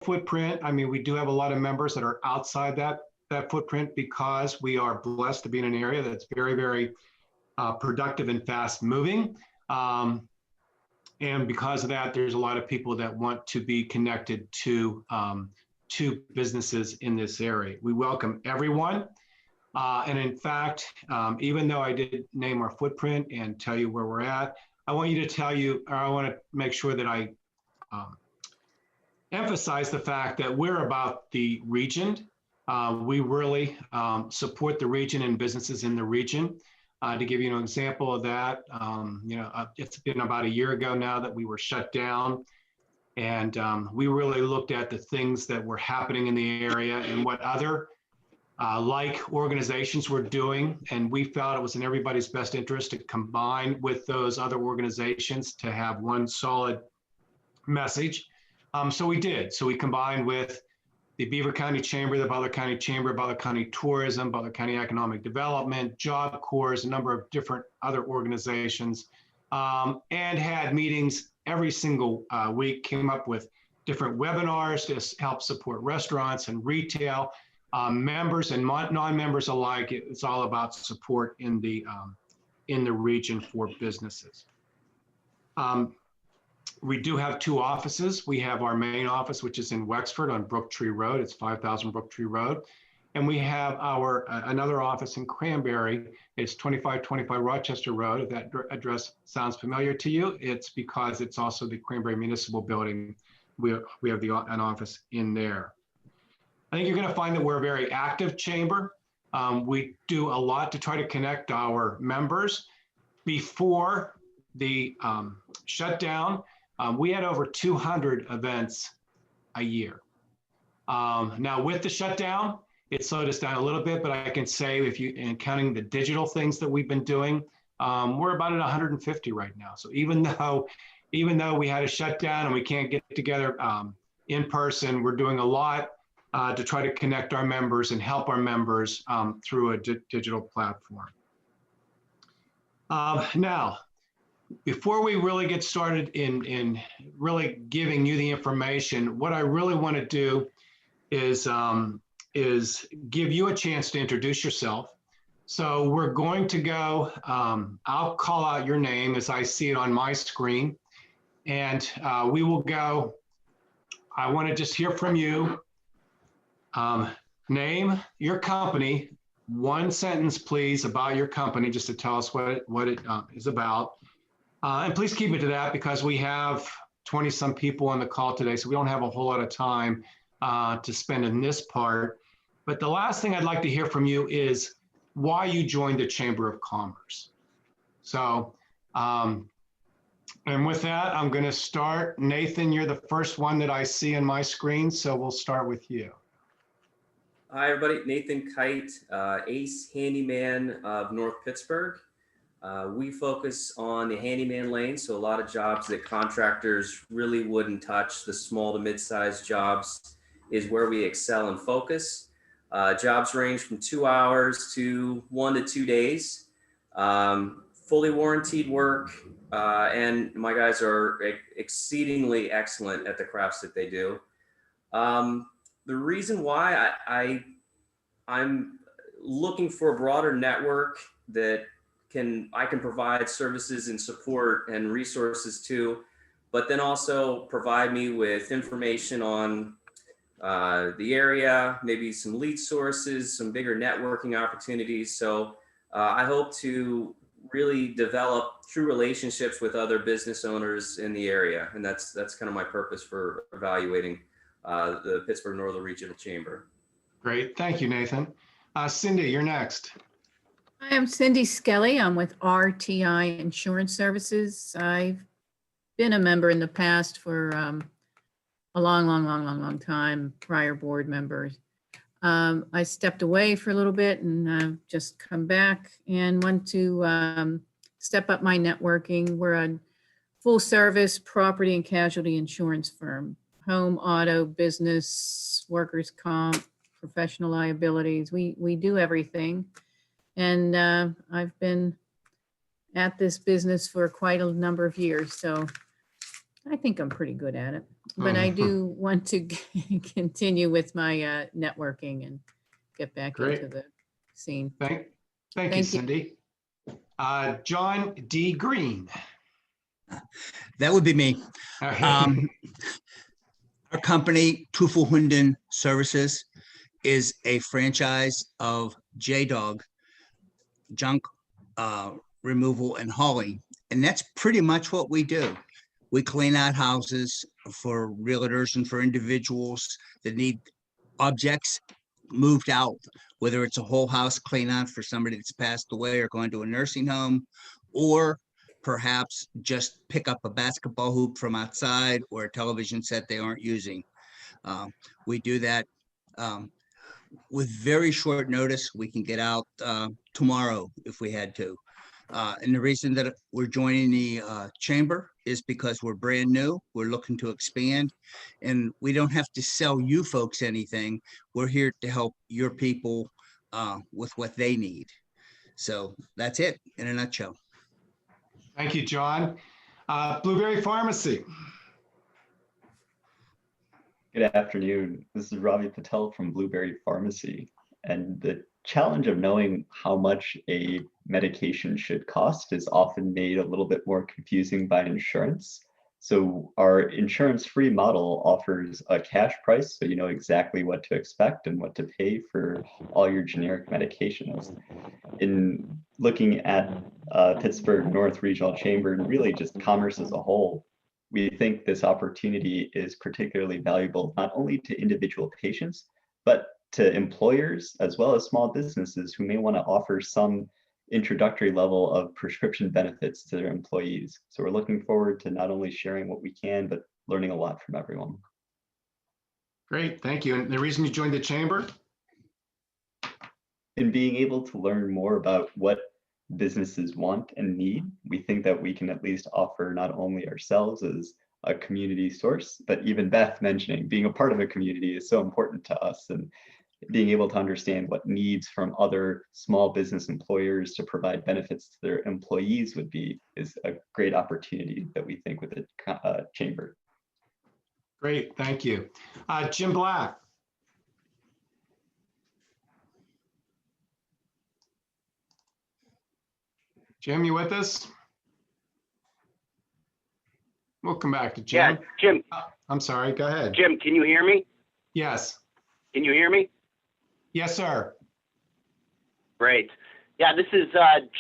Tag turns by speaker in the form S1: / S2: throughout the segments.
S1: footprint. I mean, we do have a lot of members that are outside that footprint because we are blessed to be in an area that's very, very productive and fast moving. And because of that, there's a lot of people that want to be connected to businesses in this area. We welcome everyone. And in fact, even though I did name our footprint and tell you where we're at, I want to make sure that I emphasize the fact that we're about the region. We really support the region and businesses in the region. To give you an example of that, it's been about a year ago now that we were shut down, and we really looked at the things that were happening in the area and what other like organizations were doing, and we felt it was in everybody's best interest to combine with those other organizations to have one solid message. So we did. So we combined with the Beaver County Chamber, the Butler County Chamber, Butler County Tourism, Butler County Economic Development, Job Corps, a number of different other organizations, and had meetings every single week, came up with different webinars to help support restaurants and retail, members and non-members alike. It's all about support in the region for businesses. We do have two offices. We have our main office, which is in Wexford on Brook Tree Road. It's 5000 Brook Tree Road. And we have our another office in Cranberry. It's 2525 Rochester Road. If that address sounds familiar to you, it's because it's also the Cranberry Municipal Building. We have an office in there. I think you're going to find that we're a very active chamber. We do a lot to try to connect our members. Before the shutdown, we had over 200 events a year. Now with the shutdown, it slowed us down a little bit, but I can say if you, and counting the digital things that we've been doing, we're about at 150 right now. So even though we had a shutdown and we can't get together in person, we're doing a lot to try to connect our members and help our members through a digital platform. Now, before we really get started in really giving you the information, what I really want to do is give you a chance to introduce yourself. So we're going to go, I'll call out your name as I see it on my screen, and we will go, I want to just hear from you. Name your company, one sentence please about your company, just to tell us what it is about. And please keep it to that because we have 20 some people on the call today, so we don't have a whole lot of time to spend in this part. But the last thing I'd like to hear from you is why you joined the Chamber of Commerce. So, and with that, I'm going to start. Nathan, you're the first one that I see on my screen, so we'll start with you.
S2: Hi, everybody. Nathan Kite, Ace Handyman of North Pittsburgh. We focus on the handyman lane, so a lot of jobs that contractors really wouldn't touch. The small to mid-sized jobs is where we excel and focus. Jobs range from 2 hours to 1 to 2 days. Fully warranted work, and my guys are exceedingly excellent at the crafts that they do. The reason why I'm looking for a broader network that I can provide services and support and resources to, but then also provide me with information on the area, maybe some lead sources, some bigger networking opportunities. So I hope to really develop true relationships with other business owners in the area. And that's kind of my purpose for evaluating the Pittsburgh Northern Regional Chamber.
S1: Great, thank you, Nathan. Cindy, you're next.
S3: Hi, I'm Cindy Skelly. I'm with RTI Insurance Services. I've been a member in the past for a long time, prior board member. I stepped away for a little bit and I've just come back and want to step up my networking. We're a full service property and casualty insurance firm, home, auto, business, workers' comp, professional liabilities. We do everything. And I've been at this business for quite a number of years, so I think I'm pretty good at it. but I do want to continue with my networking and get back
S1: Great.
S3: into the scene.
S1: Thank you,
S3: Thank you.
S1: Cindy. John D. Green.
S4: That would be me. Our company, Tufel Hunden Services, is a franchise of J-Dog junk removal and hauling. And that's pretty much what we do. We clean out houses for realtors and for individuals that need objects moved out, whether it's a whole house clean out for somebody that's passed away or going to a nursing home, or perhaps just pick up a basketball hoop from outside or a television set they aren't using. We do that with very short notice. We can get out tomorrow if we had to. And the reason that we're joining the chamber is because we're brand new. We're looking to expand, and we don't have to sell you folks anything. We're here to help your people with what they need. So that's it in a nutshell.
S1: Thank you, John. Blueberry Pharmacy.
S5: Good afternoon. This is Ravi Patel from Blueberry Pharmacy. And the challenge of knowing how much a medication should cost is often made a little bit more confusing by insurance. So our insurance-free model offers a cash price, so you know exactly what to expect and what to pay for all your generic medications. In looking at Pittsburgh North Regional Chamber and really just commerce as a whole, we think this opportunity is particularly valuable not only to individual patients, but to employers as well as small businesses who may want to offer some introductory level of prescription benefits to their employees. So we're looking forward to not only sharing what we can, but learning a lot from everyone.
S1: Great, thank you. And the reason you joined the chamber?
S5: In being able to learn more about what businesses want and need, we think that we can at least offer not only ourselves as a community source, but even Beth mentioning being a part of a community is so important to us, and being able to understand what needs from other small business employers to provide benefits to their employees is a great opportunity that we think with the chamber.
S1: Great, thank you. Jim Black. Jim, you with us? We'll come back to Jim.
S6: Yeah, Jim.
S1: I'm sorry, go ahead.
S6: Jim, can you hear me?
S1: Yes.
S6: Can you hear me?
S1: Yes, sir.
S6: Great. Yeah, this is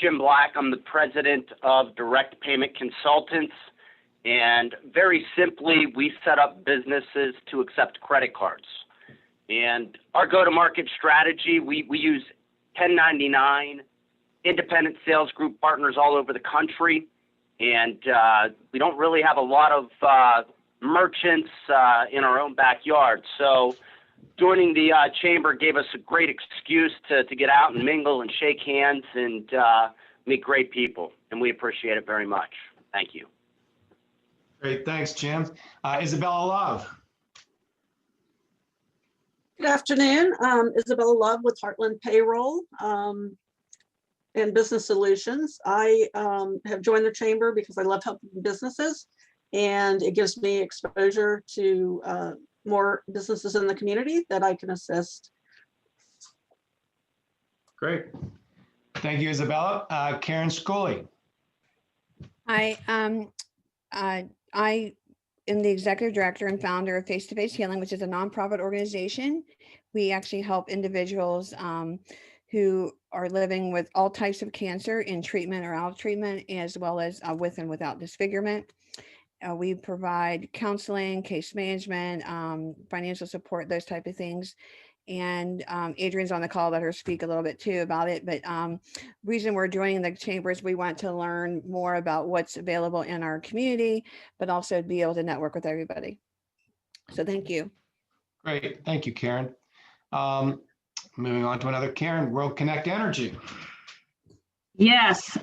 S6: Jim Black. I'm the president of Direct Payment Consultants. And very simply, we set up businesses to accept credit cards. And our go-to-market strategy, we use 1099 independent sales group partners all over the country. And we don't really have a lot of merchants in our own backyard. So joining the chamber gave us a great excuse to get out and mingle and shake hands and meet great people. And we appreciate it very much. Thank you.
S1: Great, thanks, Jim. Isabella Love.
S7: Good afternoon. Isabella Love with Heartland Payroll and Business Solutions. I have joined the chamber because I love helping businesses, and it gives me exposure to more businesses in the community that I can assist.
S1: Great. Thank you, Isabella. Karen Scully.
S8: Hi, I am the executive director and founder of Face to Face Healing, which is a nonprofit organization. We actually help individuals who are living with all types of cancer in treatment or out of treatment, as well as with and without disfigurement. We provide counseling, case management, financial support, those type of things. And Adrian's on the call, let her speak a little bit too about it. But reason we're joining the chambers, we want to learn more about what's available in our community, but also be able to network with everybody. So thank you.
S1: Great, thank you, Karen. Moving on to another Karen, World Connect Energy.
S9: Yes.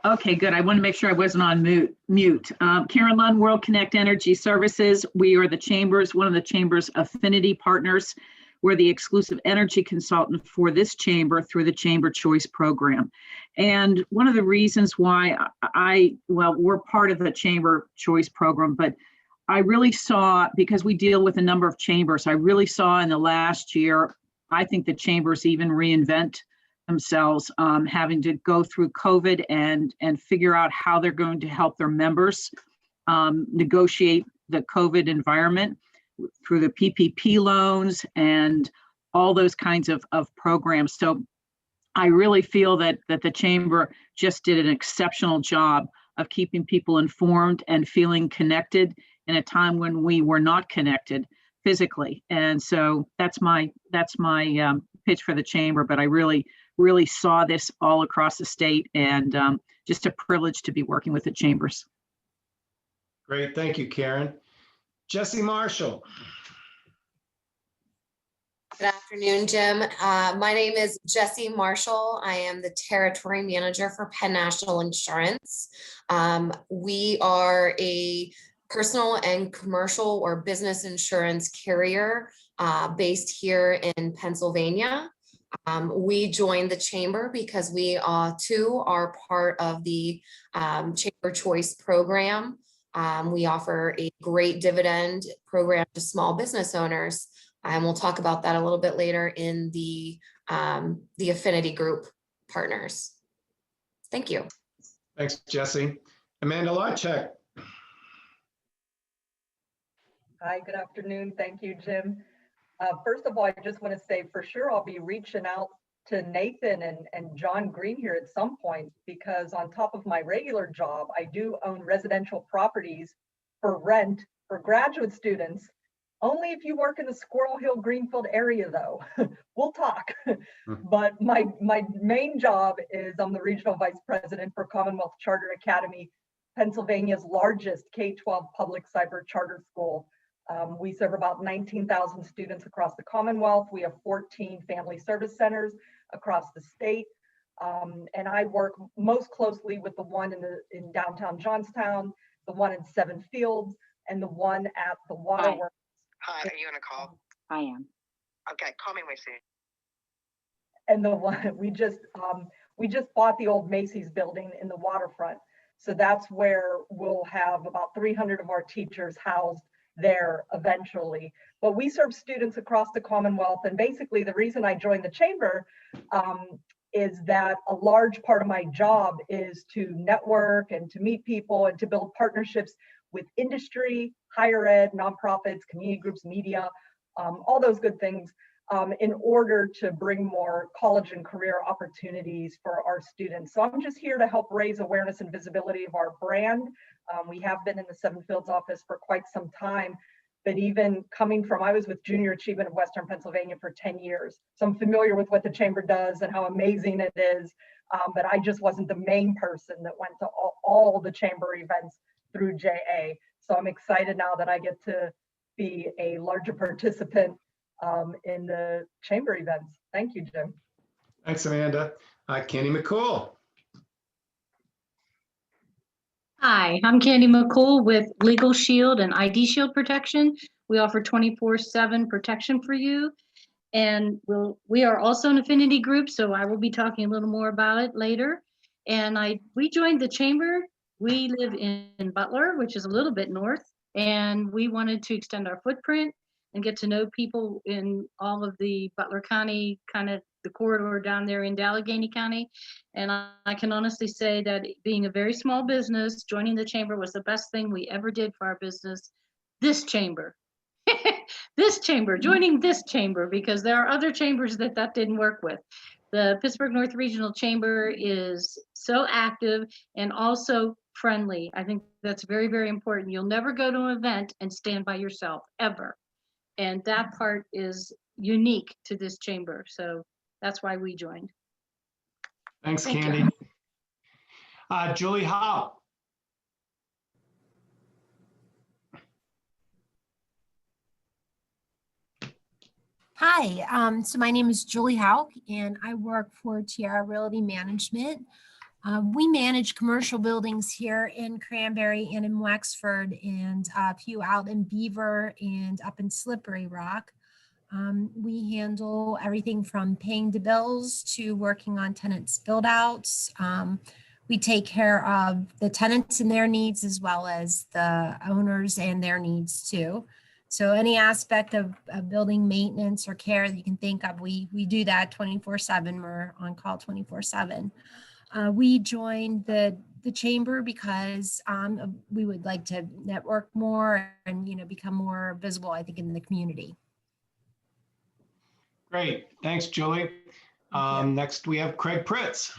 S9: Okay, good. I want to make sure I wasn't on mute. Karen Lund, World Connect Energy Services. We are the chambers, one of the chamber's affinity partners. We're the exclusive energy consultant for this chamber through the Chamber Choice Program. And one of the reasons why we're part of the Chamber Choice Program, but I really saw, because we deal with a number of chambers, I really saw in the last year, I think the chambers even reinvent themselves, having to go through COVID and figure out how they're going to help their members negotiate the COVID environment through the PPP loans and all those kinds of programs. So I really feel that the chamber just did an exceptional job of keeping people informed and feeling connected in a time when we were not connected physically. And so that's my pitch for the chamber. But I really saw this all across the state, and just a privilege to be working with the chambers.
S1: Great, thank you, Karen. Jesse Marshall.
S10: Good afternoon, Jim. My name is Jessie Marshall. I am the Territory Manager for Penn National Insurance. We are a personal and commercial or business insurance carrier based here in Pennsylvania. We joined the chamber because we too are part of the Chamber Choice program. We offer a great dividend program to small business owners. And we'll talk about that a little bit later in the affinity group partners. Thank you.
S1: Thanks, Jesse. Amanda Lawchek.
S11: Hi, good afternoon. Thank you, Jim. First of all, I just want to say for sure I'll be reaching out to Nathan and John Green here at some point, because on top of my regular job, I do own residential properties for rent for graduate students. Only if you work in the Squirrel Hill Greenfield area, though. We'll talk. But my main job is I'm the regional vice president for Commonwealth Charter Academy, Pennsylvania's largest K-12 public cyber charter school. We serve about 19,000 students across the Commonwealth. We have 14 family service centers across the state. And I work most closely with the one in downtown Johnstown, the one in Seven Fields, and the one at the Waterworks.
S12: Hi, are you on a call?
S13: I am.
S12: Okay, call me when you see.
S11: And the one we just bought the old Macy's building in the waterfront. So that's where we'll have about 300 of our teachers housed there eventually. But we serve students across the Commonwealth. And basically the reason I joined the chamber is that a large part of my job is to network and to meet people and to build partnerships with industry, higher ed, nonprofits, community groups, media, all those good things in order to bring more college and career opportunities for our students. So I'm just here to help raise awareness and visibility of our brand. We have been in the Seven Fields office for quite some time, but even coming from, I was with Junior Achievement of Western Pennsylvania for 10 years. So I'm familiar with what the chamber does and how amazing it is, but I just wasn't the main person that went to all the chamber events through JA. So I'm excited now that I get to be a larger participant in the chamber events. Thank you, Jim.
S1: Thanks, Amanda. Candy McCool.
S13: Hi, I'm Candy McCool with Legal Shield and ID Shield Protection. We offer 24/7 protection for you. And we are also an affinity group, so I will be talking a little more about it later. And we joined the chamber. We live in Butler, which is a little bit north, and we wanted to extend our footprint and get to know people in all of the Butler County, kind of the corridor down there in Allegheny County. And I can honestly say that being a very small business, joining the chamber was the best thing we ever did for our business. This chamber, joining this chamber, because there are other chambers that didn't work with. The Pittsburgh North Regional Chamber is so active and also friendly. I think that's very, very important. You'll never go to an event and stand by yourself, ever. And that part is unique to this chamber. So that's why we joined.
S1: Thanks, Candy. Julie Howe.
S14: Hi, so my name is Julie Howe and I work for Tiara Realty Management. We manage commercial buildings here in Cranberry and in Wexford, and a few out in Beaver and up in Slippery Rock. We handle everything from paying the bills to working on tenants build outs. we take care of the tenants and their needs as well as the owners and their needs too. So any aspect of building maintenance or care that you can think of, we do that 24/7. We're on call 24/7. We joined the chamber because we would like to network more and, you know, become more visible, I think, in the community.
S1: Great. Thanks, Julie. Next, we have Craig Pritz.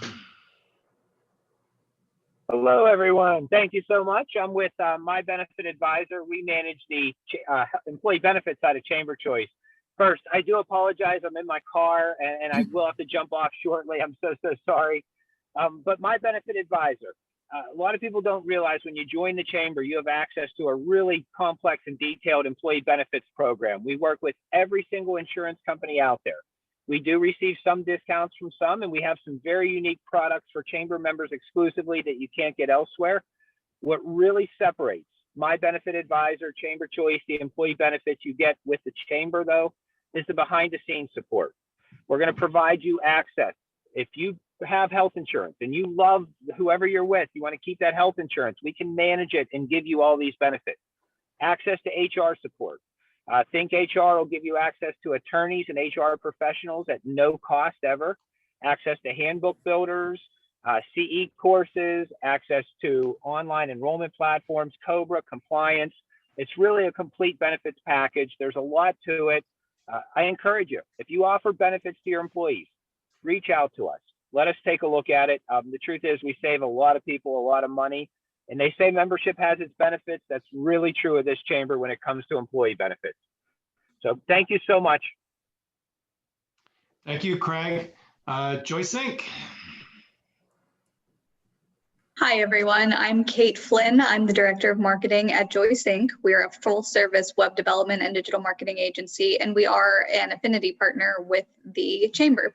S15: Hello, everyone. Thank you so much. I'm with My Benefit Advisor. We manage the employee benefit side of Chamber Choice. First, I do apologize. I'm in my car and I will have to jump off shortly. I'm so sorry. But My Benefit Advisor, a lot of people don't realize when you join the Chamber, you have access to a really complex and detailed employee benefits program. We work with every single insurance company out there. We do receive some discounts from some, and we have some very unique products for Chamber members exclusively that you can't get elsewhere. What really separates My Benefit Advisor, Chamber Choice, the employee benefits you get with the Chamber, though, is the behind-the-scenes support. We're going to provide you access. If you have health insurance and you love whoever you're with, you want to keep that health insurance, we can manage it and give you all these benefits. Access to HR support. Think HR will give you access to attorneys and HR professionals at no cost ever, access to handbook builders, CE courses, access to online enrollment platforms, COBRA, compliance. It's really a complete benefits package. There's a lot to it. I encourage you, if you offer benefits to your employees, reach out to us. Let us take a look at it. The truth is we save a lot of people a lot of money. And they say membership has its benefits. That's really true of this chamber when it comes to employee benefits. So thank you so much.
S1: Thank you, Craig. Joyce Inc.
S16: Hi, everyone. I'm Kate Flynn. I'm the Director of Marketing at Joyce Inc. We're a full-service web development and digital marketing agency, and we are an affinity partner with the Chamber.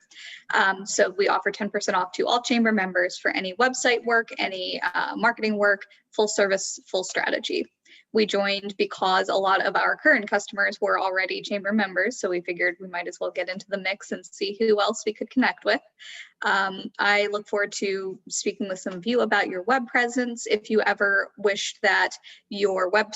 S16: So we offer 10% off to all Chamber members for any website work, any marketing work, full service, full strategy. We joined because a lot of our current customers were already Chamber members, so we figured we might as well get into the mix and see who else we could connect with. I look forward to speaking with some of you about your web presence. If you ever wished that your web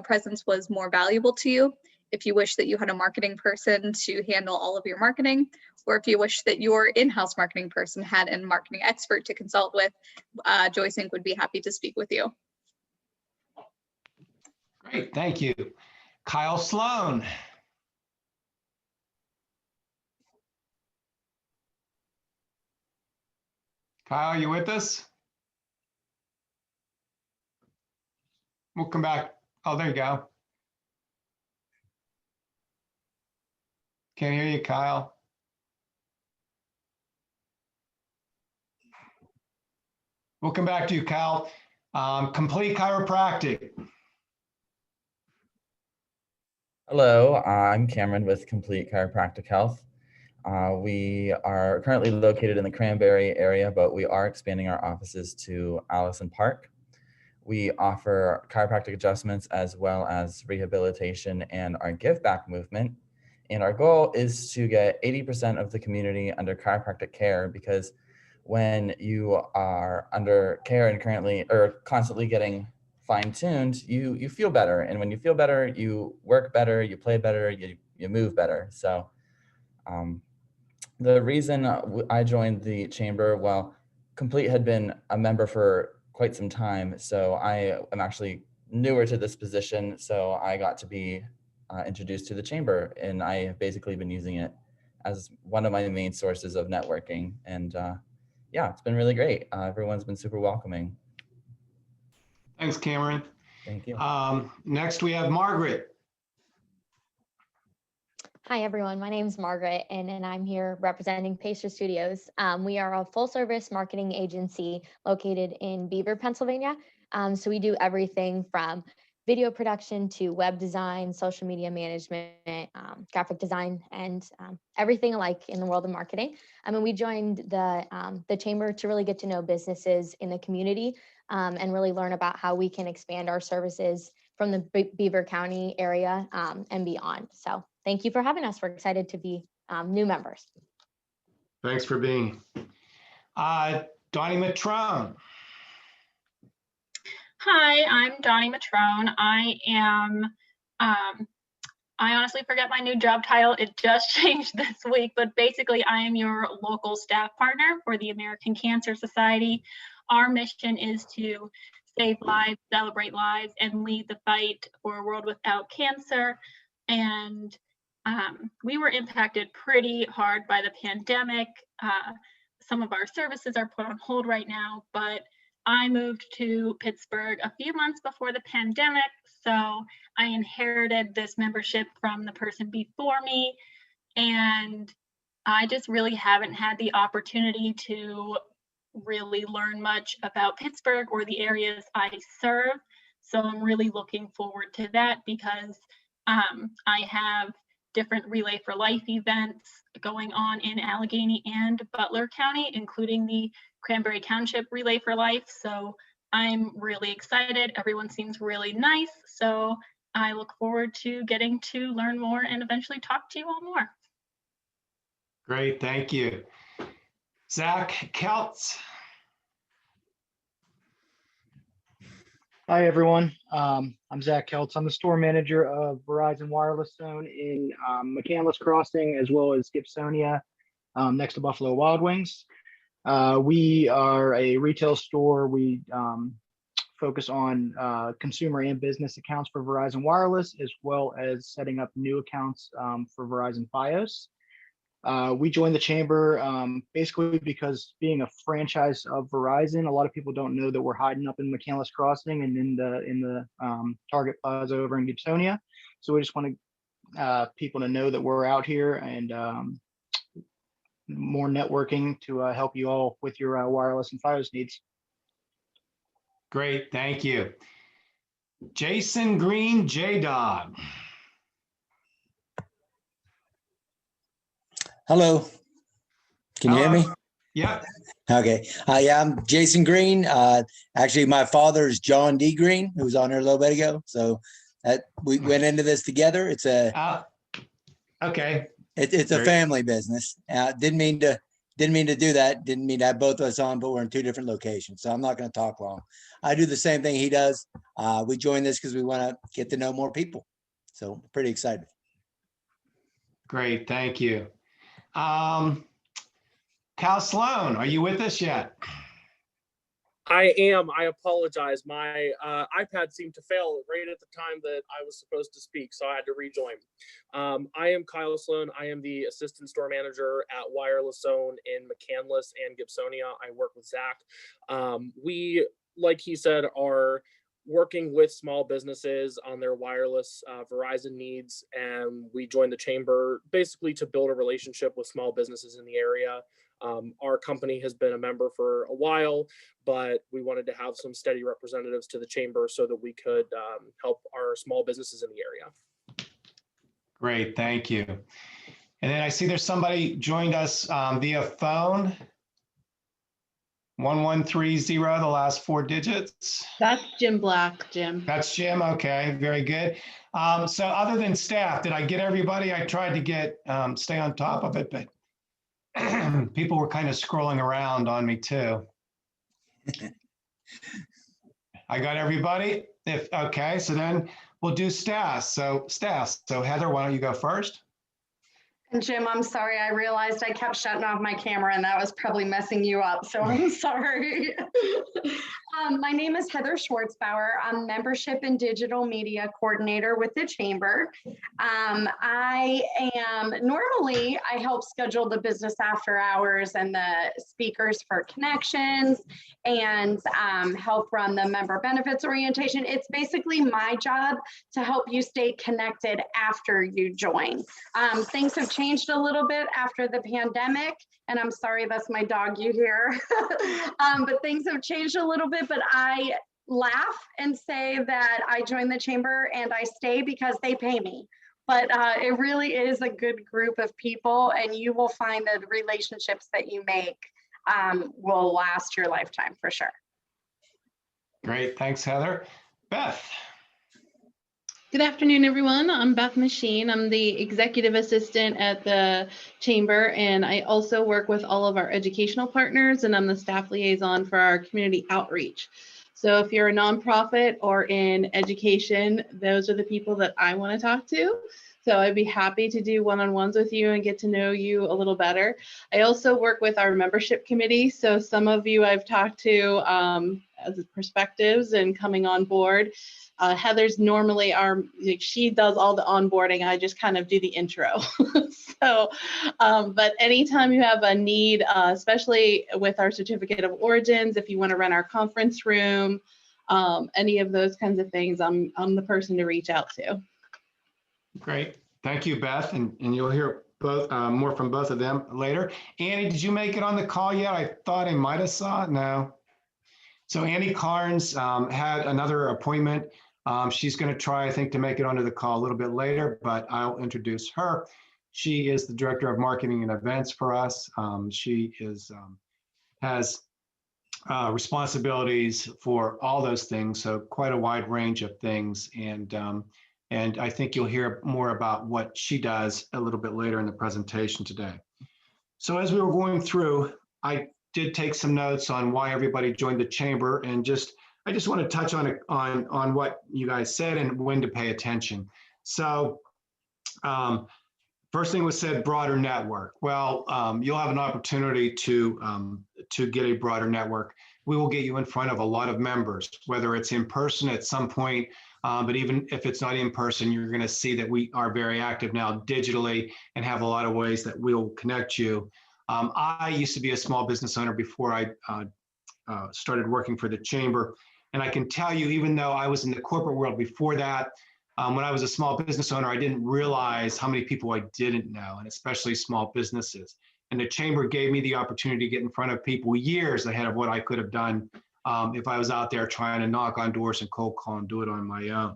S16: presence was more valuable to you, if you wish that you had a marketing person to handle all of your marketing, or if you wish that your in-house marketing person had a marketing expert to consult with, Joyce Inc. would be happy to speak with you.
S1: Great, thank you. Kyle Sloan. Kyle, you with us? We'll come back. Oh, there you go. Can't hear you, Kyle. We'll come back to you, Kyle. Complete Chiropractic.
S17: Hello, I'm Cameron with Complete Chiropractic Health. We are currently located in the Cranberry area, but we are expanding our offices to Allison Park. We offer chiropractic adjustments as well as rehabilitation and our give back movement. And our goal is to get 80% of the community under chiropractic care, because when you are under care and currently or constantly getting fine-tuned, you feel better. And when you feel better, you work better, you play better, you move better. So the reason I joined the chamber, well, Complete had been a member for quite some time. So I am actually newer to this position. So I got to be introduced to the chamber, and I have basically been using it as one of my main sources of networking. And yeah, it's been really great. Everyone's been super welcoming.
S1: Thanks, Cameron.
S17: Thank you.
S1: Next, we have Margaret.
S18: Hi, everyone. My name is Margaret, and I'm here representing Pacer Studios. We are a full-service marketing agency located in Beaver, Pennsylvania. So we do everything from video production to web design, social media management, graphic design, and everything alike in the world of marketing. I mean, we joined the chamber to really get to know businesses in the community and really learn about how we can expand our services from the Beaver County area and beyond. So thank you for having us. We're excited to be new members.
S1: Thanks for being. Donnie Matrone.
S19: Hi, I'm Donnie Matrone. I honestly forget my new job title. It just changed this week, but basically I am your local staff partner for the American Cancer Society. Our mission is to save lives, celebrate lives, and lead the fight for a world without cancer. And we were impacted pretty hard by the pandemic. Some of our services are put on hold right now, but I moved to Pittsburgh a few months before the pandemic, so I inherited this membership from the person before me, and I just really haven't had the opportunity to really learn much about Pittsburgh or the areas I serve. So I'm really looking forward to that because I have different Relay for Life events going on in Allegheny and Butler County, including the Cranberry Township Relay for Life. So I'm really excited. Everyone seems really nice. So I look forward to getting to learn more and eventually talk to you all more.
S1: Great, thank you. Zach Keltz.
S20: Hi, everyone. I'm Zach Keltz. I'm the store manager of Verizon Wireless Zone in McCandless Crossing, as well as Gibsonia, next to Buffalo Wild Wings. We are a retail store. We focus on consumer and business accounts for Verizon Wireless, as well as setting up new accounts for Verizon Fios. We joined the chamber basically because being a franchise of Verizon, a lot of people don't know that we're hiding up in McCandless Crossing and in the Target Plaza over in Gibsonia. So we just want people to know that we're out here and more networking to help you all with your wireless and Fios needs.
S1: Great, thank you. Jason Green, J-Dog.
S21: Hello. Can you hear me?
S1: Yeah.
S21: Okay. Yeah, I'm Jason Green. Actually, my father is John D. Green, who was on there a little bit ago. So we went into this together. It's a
S1: okay.
S21: It's a family business. Didn't mean to do that. Didn't mean to have both of us on, but we're in two different locations. So I'm not going to talk long. I do the same thing he does. We joined this because we want to get to know more people. So pretty excited.
S1: Great, thank you. Cal Sloan, are you with us yet?
S22: I am. I apologize. My iPad seemed to fail right at the time that I was supposed to speak, so I had to rejoin. I am Kyle Sloan. I am the assistant store manager at Wireless Zone in McCandless and Gibsonia. I work with Zach. We, like he said, are working with small businesses on their wireless Verizon needs, and we joined the chamber basically to build a relationship with small businesses in the area. Our company has been a member for a while, but we wanted to have some steady representatives to the chamber so that we could help our small businesses in the area.
S1: Great, thank you. And then I see there's somebody joined us via phone. 1130, the last four digits.
S23: That's Jim Black, Jim.
S1: That's Jim, okay, very good. So other than staff, did I get everybody? I tried to get, stay on top of it, but people were kind of scrolling around on me too. I got everybody? Okay, so then we'll do staff. So Heather, why don't you go first?
S24: And Jim, I'm sorry, I realized I kept shutting off my camera and that was probably messing you up, so I'm sorry. My name is Heather Schwartzbauer. I'm Membership and Digital Media Coordinator with the Chamber. I help schedule the business after hours and the speakers for connections and help run the member benefits orientation. It's basically my job to help you stay connected after you join. Things have changed a little bit after the pandemic, and I'm sorry, that's my dog you hear. But things have changed a little bit, but I laugh and say that I joined the chamber and I stay because they pay me. But it really is a good group of people, and you will find that the relationships that you make will last your lifetime for sure.
S1: Great, thanks, Heather. Beth.
S23: Good afternoon, everyone. I'm Beth Machine. I'm the executive assistant at the chamber, and I also work with all of our educational partners, and I'm the staff liaison for our community outreach. So if you're a nonprofit or in education, those are the people that I want to talk to. So I'd be happy to do one-on-ones with you and get to know you a little better. I also work with our membership committee. So some of you I've talked to as perspectives and coming on board. Heather's normally she does all the onboarding. I just kind of do the intro. So, but anytime you have a need, especially with our certificate of origins, if you want to run our conference room, any of those kinds of things, I'm the person to reach out to.
S1: Great. Thank you, Beth. And you'll hear both more from both of them later. Annie, did you make it on the call yet? I thought I might have saw it. No. So Annie Carnes had another appointment. She's going to try, I think, to make it onto the call a little bit later, but I'll introduce her. She is the director of marketing and events for us. She has responsibilities for all those things, so quite a wide range of things. And I think you'll hear more about what she does a little bit later in the presentation today. So as we were going through, I did take some notes on why everybody joined the chamber, and I just want to touch on what you guys said and when to pay attention. So first thing was said, broader network. Well, you'll have an opportunity to get a broader network. We will get you in front of a lot of members, whether it's in person at some point, but even if it's not in person, you're going to see that we are very active now digitally and have a lot of ways that we'll connect you. I used to be a small business owner before I started working for the chamber. And I can tell you, even though I was in the corporate world before that, when I was a small business owner, I didn't realize how many people I didn't know, and especially small businesses. And the chamber gave me the opportunity to get in front of people years ahead of what I could have done if I was out there trying to knock on doors and cold call and do it on my own.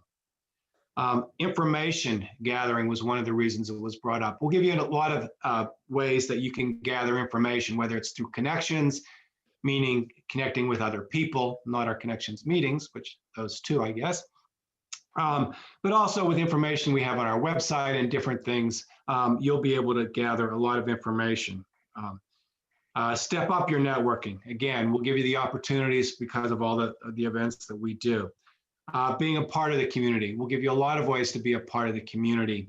S1: Information gathering was one of the reasons it was brought up. We'll give you a lot of ways that you can gather information, whether it's through connections, meaning connecting with other people, not our connections meetings, which those two, I guess. But also with information we have on our website and different things, you'll be able to gather a lot of information. Step up your networking. Again, we'll give you the opportunities because of all the events that we do. Being a part of the community. We'll give you a lot of ways to be a part of the community.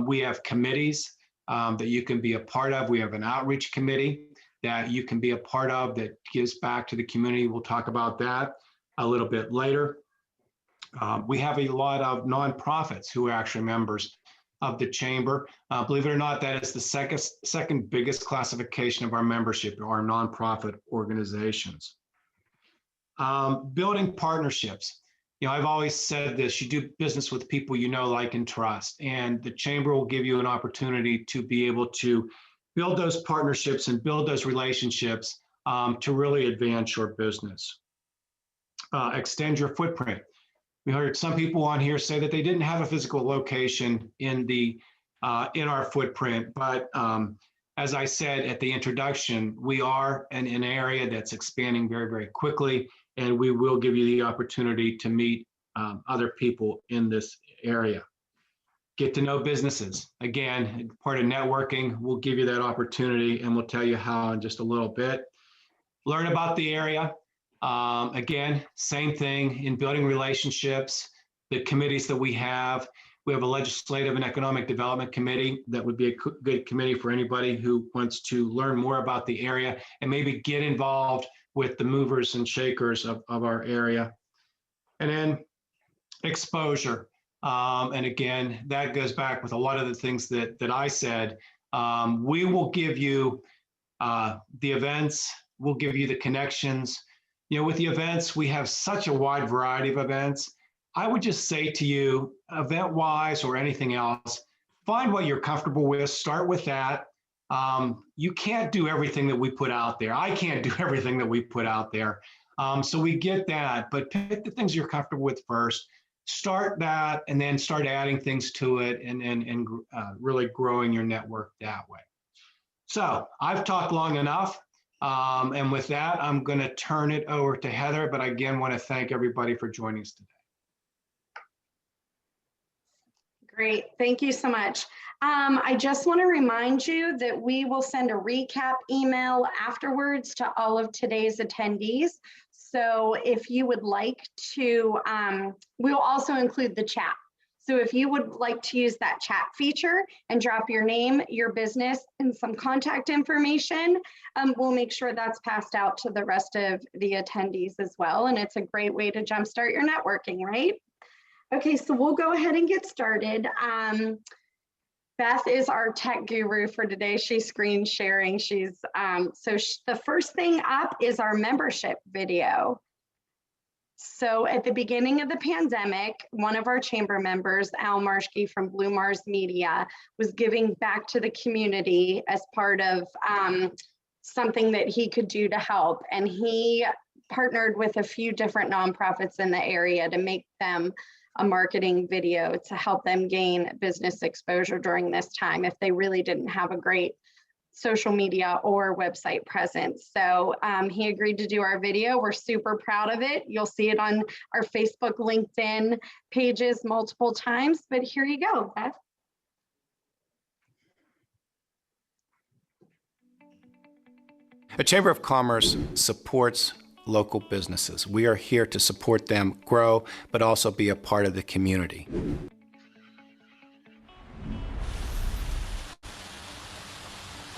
S1: We have committees that you can be a part of. We have an outreach committee that you can be a part of that gives back to the community. We'll talk about that a little bit later. We have a lot of nonprofits who are actually members of the chamber. Believe it or not, that is the second biggest classification of our membership, our nonprofit organizations. Building partnerships. You know, I've always said this, you do business with people you know, like, and trust, and the chamber will give you an opportunity to be able to build those partnerships and build those relationships to really advance your business. Extend your footprint. We heard some people on here say that they didn't have a physical location in our footprint, but as I said at the introduction, we are in an area that's expanding very, very quickly, and we will give you the opportunity to meet other people in this area. Get to know businesses. Again, part of networking, we'll give you that opportunity and we'll tell you how in just a little bit. Learn about the area. Again, same thing in building relationships, the committees that we have. We have a legislative and economic development committee that would be a good committee for anybody who wants to learn more about the area and maybe get involved with the movers and shakers of our area. And then exposure. And again, that goes back with a lot of the things that I said. We will give you the events, we'll give you the connections. You know, with the events, we have such a wide variety of events. I would just say to you, event-wise or anything else, find what you're comfortable with, start with that. You can't do everything that we put out there. I can't do everything that we put out there. So we get that, but pick the things you're comfortable with first. Start that and then start adding things to it and really growing your network that way. So I've talked long enough. And with that, I'm going to turn it over to Heather, but I again want to thank everybody for joining us today.
S24: Great, thank you so much. I just want to remind you that we will send a recap email afterwards to all of today's attendees. So if you would like to, we'll also include the chat. So if you would like to use that chat feature and drop your name, your business, and some contact information, we'll make sure that's passed out to the rest of the attendees as well. And it's a great way to jumpstart your networking, right? Okay, so we'll go ahead and get started. Beth is our tech guru for today. She's screen sharing. The first thing up is our membership video. So at the beginning of the pandemic, one of our chamber members, Al Marshke from Blue Mars Media, was giving back to the community as part of something that he could do to help. And he partnered with a few different nonprofits in the area to make them a marketing video to help them gain business exposure during this time if they really didn't have a great social media or website presence. So he agreed to do our video. We're super proud of it. You'll see it on our Facebook, LinkedIn pages multiple times, but here you go, Beth.
S2: The Chamber of Commerce supports local businesses. We are here to support them grow, but also be a part of the community.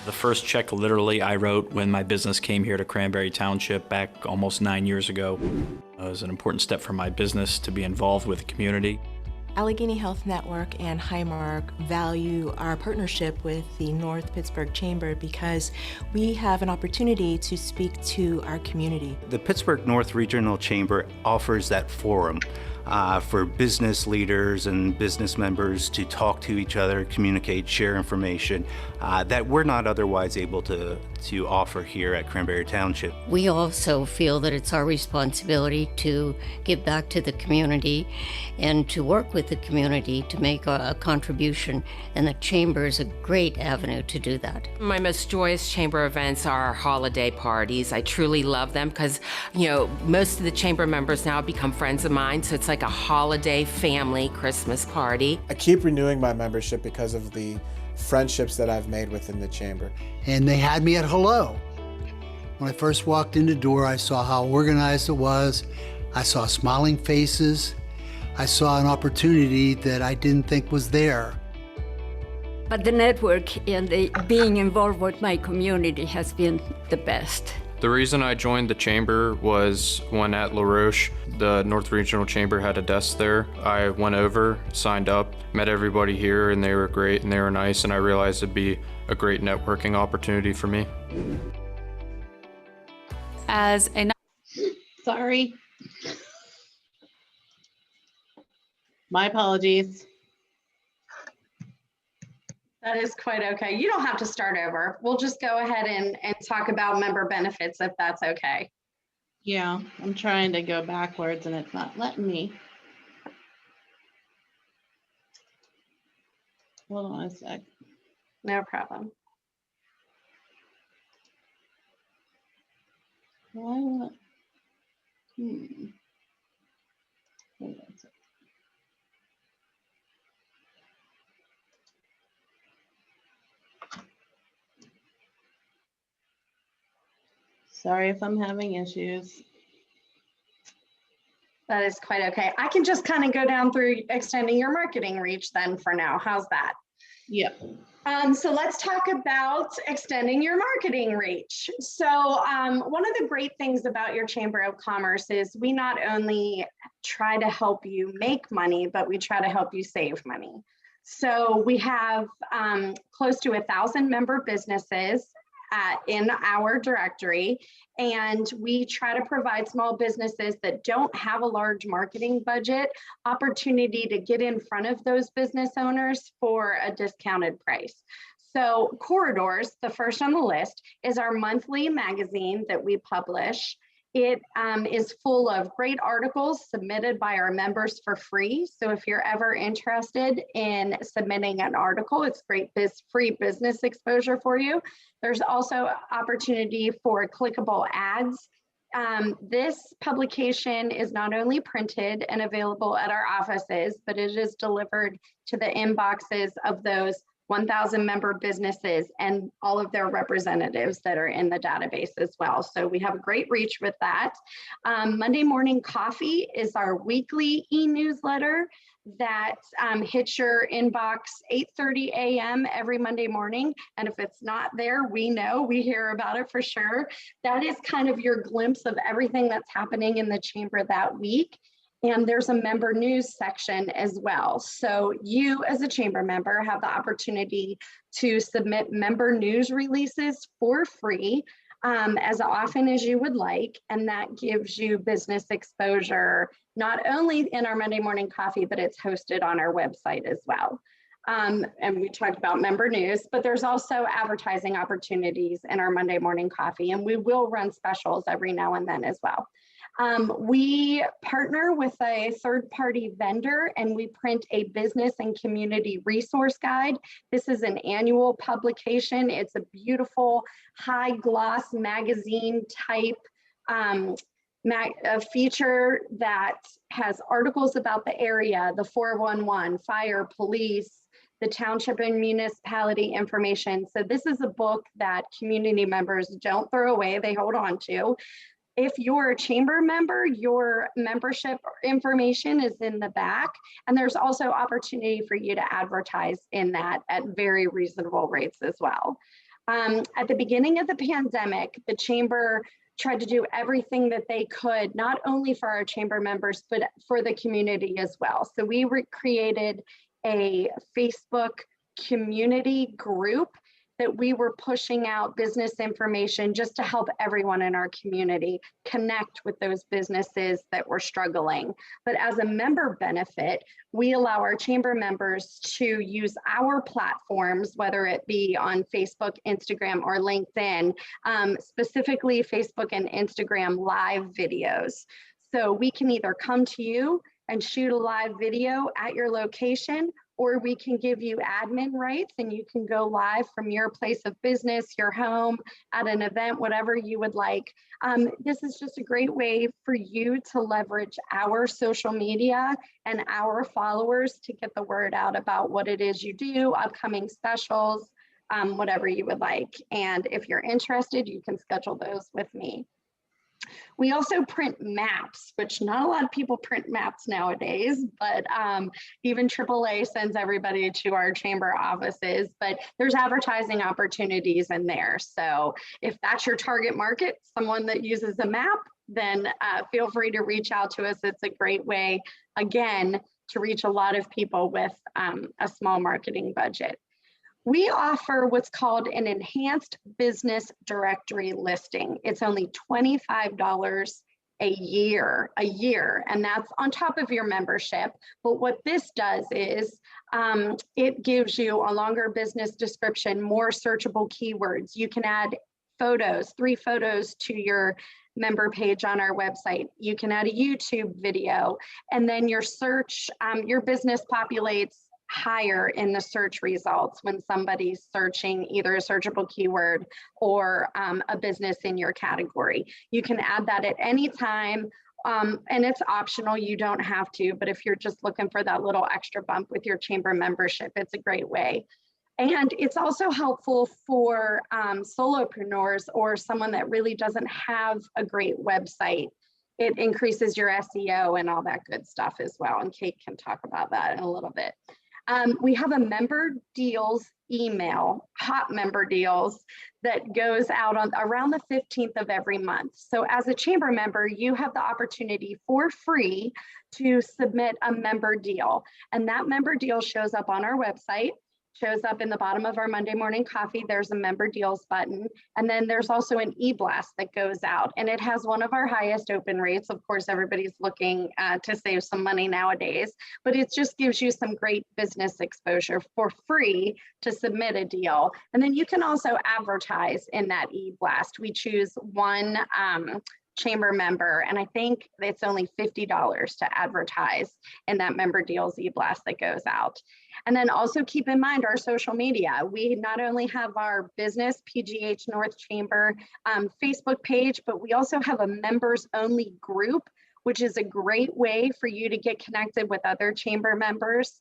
S3: The first check literally I wrote when my business came here to Cranberry Township back almost 9 years ago. It was an important step for my business to be involved with the community.
S4: Allegheny Health Network and Highmark value our partnership with the North Pittsburgh Chamber because we have an opportunity to speak to our community.
S5: The Pittsburgh North Regional Chamber offers that forum for business leaders and business members to talk to each other, communicate, share information that we're not otherwise able to offer here at Cranberry Township.
S25: We also feel that it's our responsibility to give back to the community and to work with the community to make a contribution, and the Chamber is a great avenue to do that.
S26: My most joyous Chamber events are our holiday parties. I truly love them because, most of the Chamber members now become friends of mine, so it's like a holiday family Christmas party.
S27: I keep renewing my membership because of the friendships that I've made within the Chamber.
S28: And they had me at hello. When I first walked in the door, I saw how organized it was. I saw smiling faces. I saw an opportunity that I didn't think was there.
S25: But the network and being involved with my community has been the best.
S29: The reason I joined the Chamber was when at La Roche, the North Regional Chamber had a desk there. I went over, signed up, met everybody here, and they were great and they were nice, and I realized it'd be a great networking opportunity for me.
S23: Sorry. My apologies.
S24: That is quite okay. You don't have to start over. We'll just go ahead and talk about member benefits if that's okay.
S23: Yeah, I'm trying to go backwards and it's not letting me. Hold on a sec.
S24: No problem.
S23: Why not? Hold on a sec. Sorry if I'm having issues.
S24: That is quite okay. I can just kind of go down through extending your marketing reach then for now. How's that?
S23: Yep.
S24: So let's talk about extending your marketing reach. So one of the great things about your Chamber of Commerce is we not only try to help you make money, but we try to help you save money. So we have close to 1,000 member businesses in our directory, and we try to provide small businesses that don't have a large marketing budget opportunity to get in front of those business owners for a discounted price. So Corridors, the first on the list, is our monthly magazine that we publish. It is full of great articles submitted by our members for free. So if you're ever interested in submitting an article, it's great free business exposure for you. There's also opportunity for clickable ads This publication is not only printed and available at our offices, but it is delivered to the inboxes of those 1,000 member businesses and all of their representatives that are in the database as well. So we have a great reach with that. Monday Morning Coffee is our weekly e-newsletter that hits your inbox 8:30 a.m. every Monday morning. And if it's not there, we know, we hear about it for sure. That is kind of your glimpse of everything that's happening in the chamber that week. And there's a member news section as well. So you as a chamber member have the opportunity to submit member news releases for free as often as you would like. And that gives you business exposure, not only in our Monday Morning Coffee, but it's hosted on our website as well. And we talked about member news, but there's also advertising opportunities in our Monday Morning Coffee, and we will run specials every now and then as well. We partner with a third-party vendor and we print a business and community resource guide. This is an annual publication. It's a beautiful high gloss magazine type a feature that has articles about the area, the 411, fire, police, the township and municipality information. So this is a book that community members don't throw away, they hold on to. If you're a chamber member, your membership information is in the back, and there's also opportunity for you to advertise in that at very reasonable rates as well. At the beginning of the pandemic, the chamber tried to do everything that they could, not only for our chamber members, but for the community as well. So we created a Facebook community group that we were pushing out business information just to help everyone in our community connect with those businesses that were struggling. But as a member benefit, we allow our chamber members to use our platforms, whether it be on Facebook, Instagram, or LinkedIn, specifically Facebook and Instagram live videos. So we can either come to you and shoot a live video at your location, or we can give you admin rights and you can go live from your place of business, your home, at an event, whatever you would like. This is just a great way for you to leverage our social media and our followers to get the word out about what it is you do, upcoming specials, whatever you would like. And if you're interested, you can schedule those with me. We also print maps, which not a lot of people print maps nowadays, but even AAA sends everybody to our chamber offices, but there's advertising opportunities in there. So if that's your target market, someone that uses a map, then feel free to reach out to us. It's a great way, again, to reach a lot of people with a small marketing budget. We offer what's called an enhanced business directory listing. It's only $25 a year, and that's on top of your membership. But what this does is it gives you a longer business description, more searchable keywords. You can add photos, 3 photos to your member page on our website. You can add a YouTube video, and then your search, your business populates higher in the search results when somebody's searching either a searchable keyword or a business in your category. You can add that at any time, and it's optional, you don't have to, but if you're just looking for that little extra bump with your chamber membership, it's a great way. And it's also helpful for solopreneurs or someone that really doesn't have a great website. It increases your SEO and all that good stuff as well, and Kate can talk about that in a little bit. We have a member deals email, hot member deals, that goes out on around the 15th of every month. So as a chamber member, you have the opportunity for free to submit a member deal. And that member deal shows up on our website, shows up in the bottom of our Monday Morning Coffee. There's a member deals button. And then there's also an e-blast that goes out, and it has one of our highest open rates. Of course, everybody's looking to save some money nowadays, but it just gives you some great business exposure for free to submit a deal. And then you can also advertise in that e-blast. We choose one chamber member, and I think it's only $50 to advertise in that member deals e-blast that goes out. And then also keep in mind our social media. We not only have our business PGH North Chamber Facebook page, but we also have a members only group, which is a great way for you to get connected with other chamber members,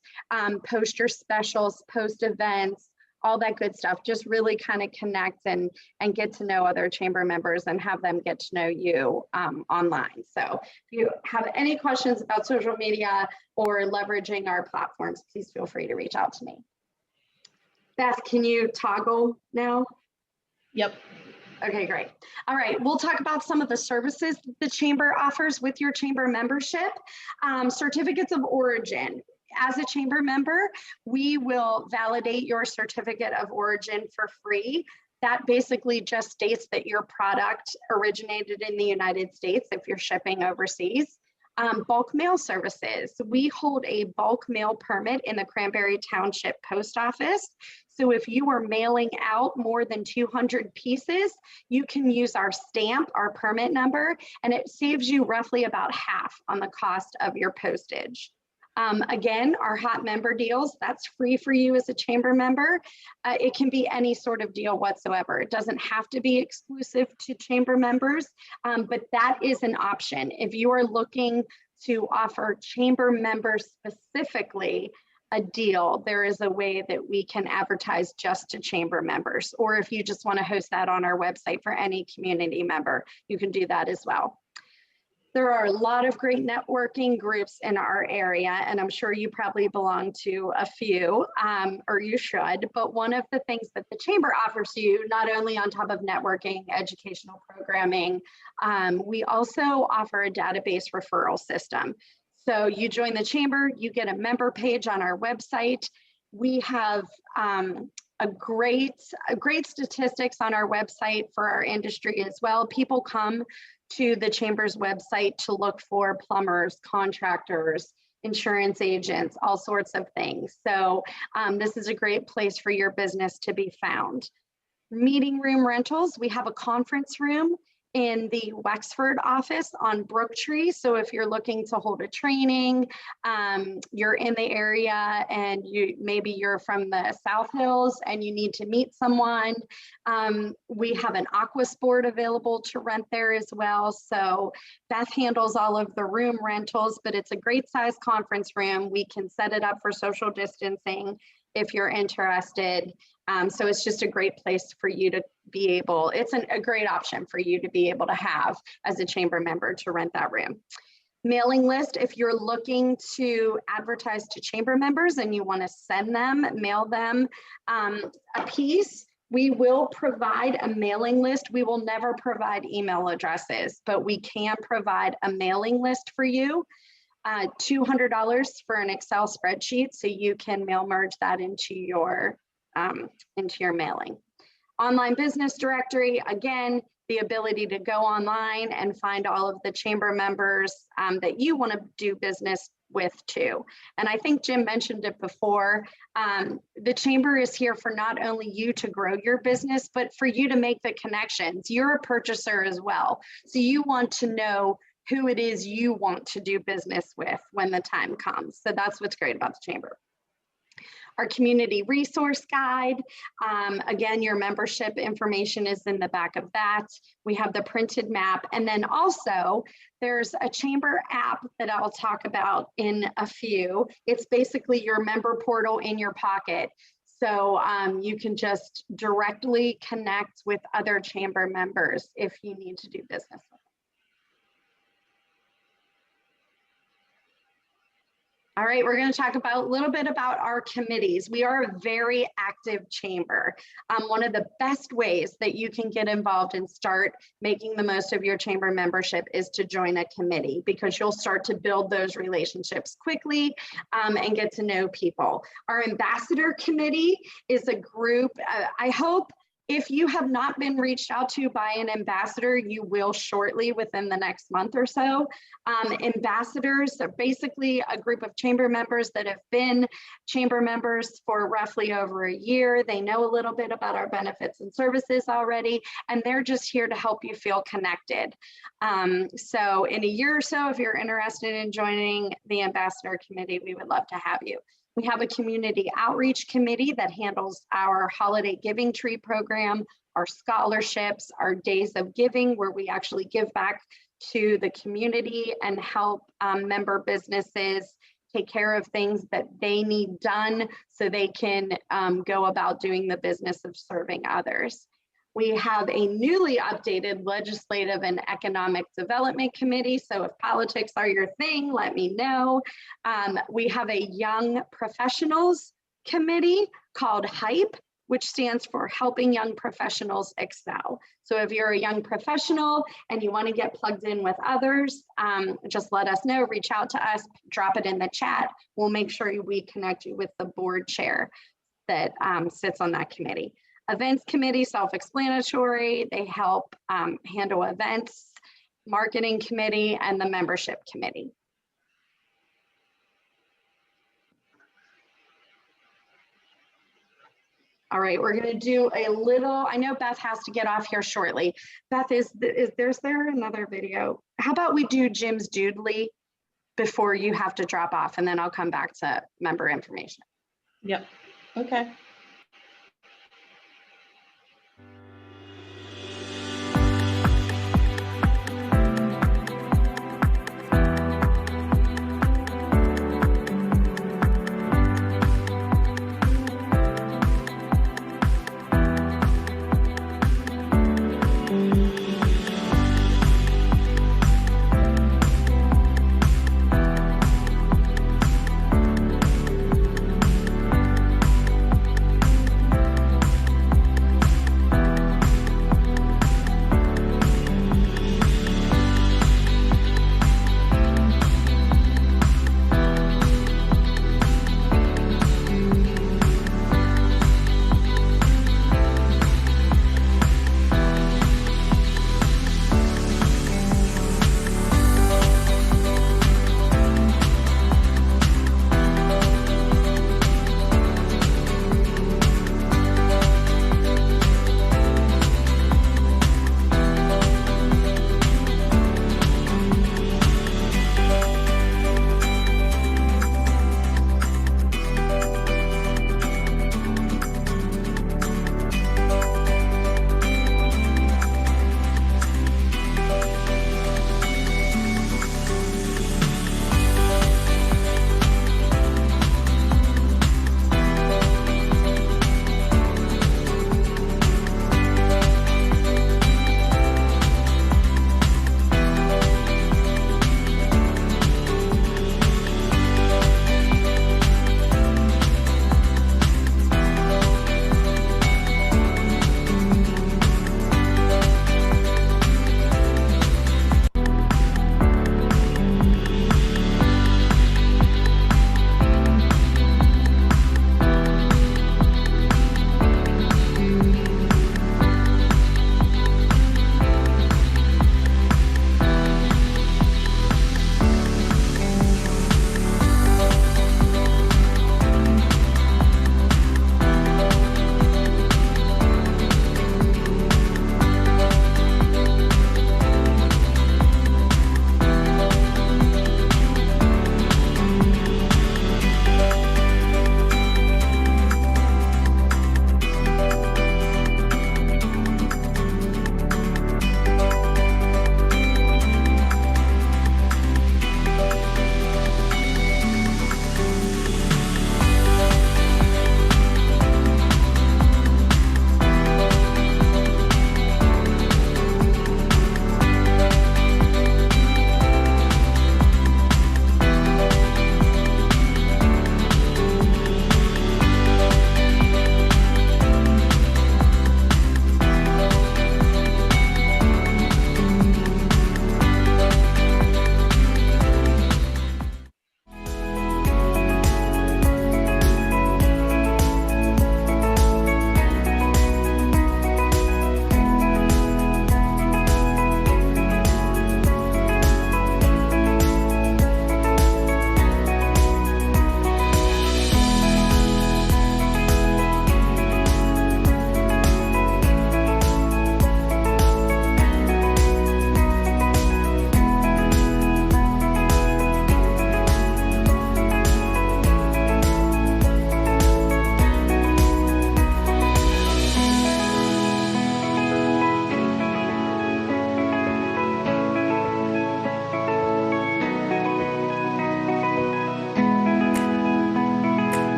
S24: post your specials, post events, all that good stuff. Just really kind of connect and get to know other chamber members and have them get to know you online. So if you have any questions about social media or leveraging our platforms, please feel free to reach out to me. Beth, can you toggle now?
S23: Yep.
S24: Okay, great. All right, we'll talk about some of the services the chamber offers with your chamber membership. Certificates of origin. As a chamber member, we will validate your certificate of origin for free. That basically just states that your product originated in the United States if you're shipping overseas. Bulk mail services. We hold a bulk mail permit in the Cranberry Township Post Office. So if you are mailing out more than 200 pieces, you can use our stamp, our permit number, and it saves you roughly about half on the cost of your postage. Again, our hot member deals, that's free for you as a chamber member. It can be any sort of deal whatsoever. It doesn't have to be exclusive to chamber members, but that is an option. If you are looking to offer chamber members specifically a deal, there is a way that we can advertise just to chamber members. Or if you just want to host that on our website for any community member, you can do that as well. There are a lot of great networking groups in our area, and I'm sure you probably belong to a few, or you should, but one of the things that the chamber offers you, not only on top of networking, educational programming, we also offer a database referral system. So you join the chamber, you get a member page on our website. We have a great statistics on our website for our industry as well. People come to the chamber's website to look for plumbers, contractors, insurance agents, all sorts of things. So this is a great place for your business to be found. Meeting room rentals, we have a conference room in the Wexford office on Brooktree. So if you're looking to hold a training, you're in the area and maybe you're from the South Hills and you need to meet someone, we have an aqua sport available to rent there as well. So Beth handles all of the room rentals, but it's a great size conference room. We can set it up for social distancing if you're interested. So it's just a great place for you to be able, it's a great option for you to be able to have as a chamber member to rent that room. Mailing list, if you're looking to advertise to chamber members and you want to send them, mail them a piece, we will provide a mailing list. We will never provide email addresses, but we can provide a mailing list for you. $200 for an Excel spreadsheet, so you can mail merge that into your mailing. Online business directory, again, the ability to go online and find all of the chamber members that you want to do business with too. And I think Jim mentioned it before, the chamber is here for not only you to grow your business, but for you to make the connections. You're a purchaser as well. So you want to know who it is you want to do business with when the time comes. So that's what's great about the chamber. Our community resource guide, again, your membership information is in the back of that. We have the printed map. And then also there's a chamber app that I'll talk about in a few. It's basically your member portal in your pocket. So you can just directly connect with other chamber members if you need to do business with them. All right, we're going to talk about a little bit about our committees. We are a very active chamber. One of the best ways that you can get involved and start making the most of your chamber membership is to join a committee, because you'll start to build those relationships quickly and get to know people. Our ambassador committee is a group, I hope If you have not been reached out to by an ambassador, you will shortly within the next month or so. Ambassadors are basically a group of chamber members that have been chamber members for roughly over a year. They know a little bit about our benefits and services already, and they're just here to help you feel connected. So in a year or so, if you're interested in joining the ambassador committee, we would love to have you. We have a community outreach committee that handles our holiday giving tree program, our scholarships, our days of giving, where we actually give back to the community and help member businesses take care of things that they need done so they can go about doing the business of serving others. We have a newly updated legislative and economic development committee. So if politics are your thing, let me know. We have a young professionals committee called HYPE, which stands for Helping Young Professionals Excel. So if you're a young professional and you want to get plugged in with others, just let us know, reach out to us, drop it in the chat. We'll make sure we connect you with the board chair that sits on that committee. Events committee, self-explanatory. They help handle events, marketing committee, and the membership committee. All right, we're going to do a little, I know Beth has to get off here shortly. Beth, is there another video? How about we do Jim's Doodly before you have to drop off, and then I'll come back to member information.
S23: Yep, okay.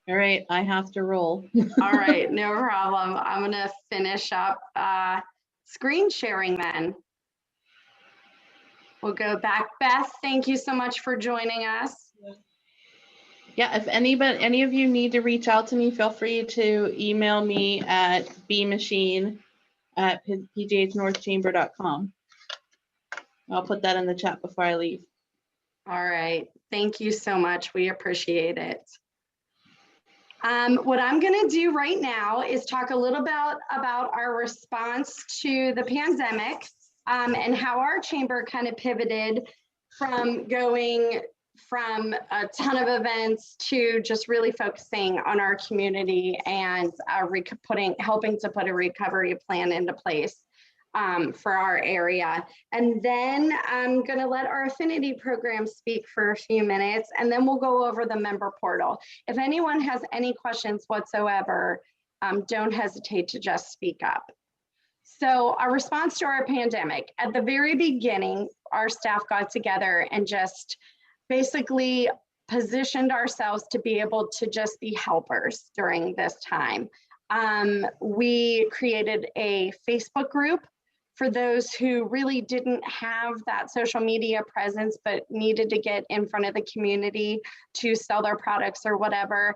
S23: All right, I have to roll.
S24: All right, no problem. I'm gonna finish up screen sharing then. We'll go back. Beth, thank you so much for joining us.
S23: Yeah, if any of you need to reach out to me, feel free to email me at bmachine@pghnorthchamber.com. I'll put that in the chat before I leave.
S24: All right, thank you so much. We appreciate it. What I'm going to do right now is talk a little bit about our response to the pandemic and how our chamber kind of pivoted from going from a ton of events to just really focusing on our community and helping to put a recovery plan into place for our area. And then I'm going to let our affinity program speak for a few minutes, and then we'll go over the member portal. If anyone has any questions whatsoever, don't hesitate to just speak up. So our response to our pandemic, at the very beginning, our staff got together and just basically positioned ourselves to be able to just be helpers during this time. We created a Facebook group for those who really didn't have that social media presence, but needed to get in front of the community to sell their products or whatever.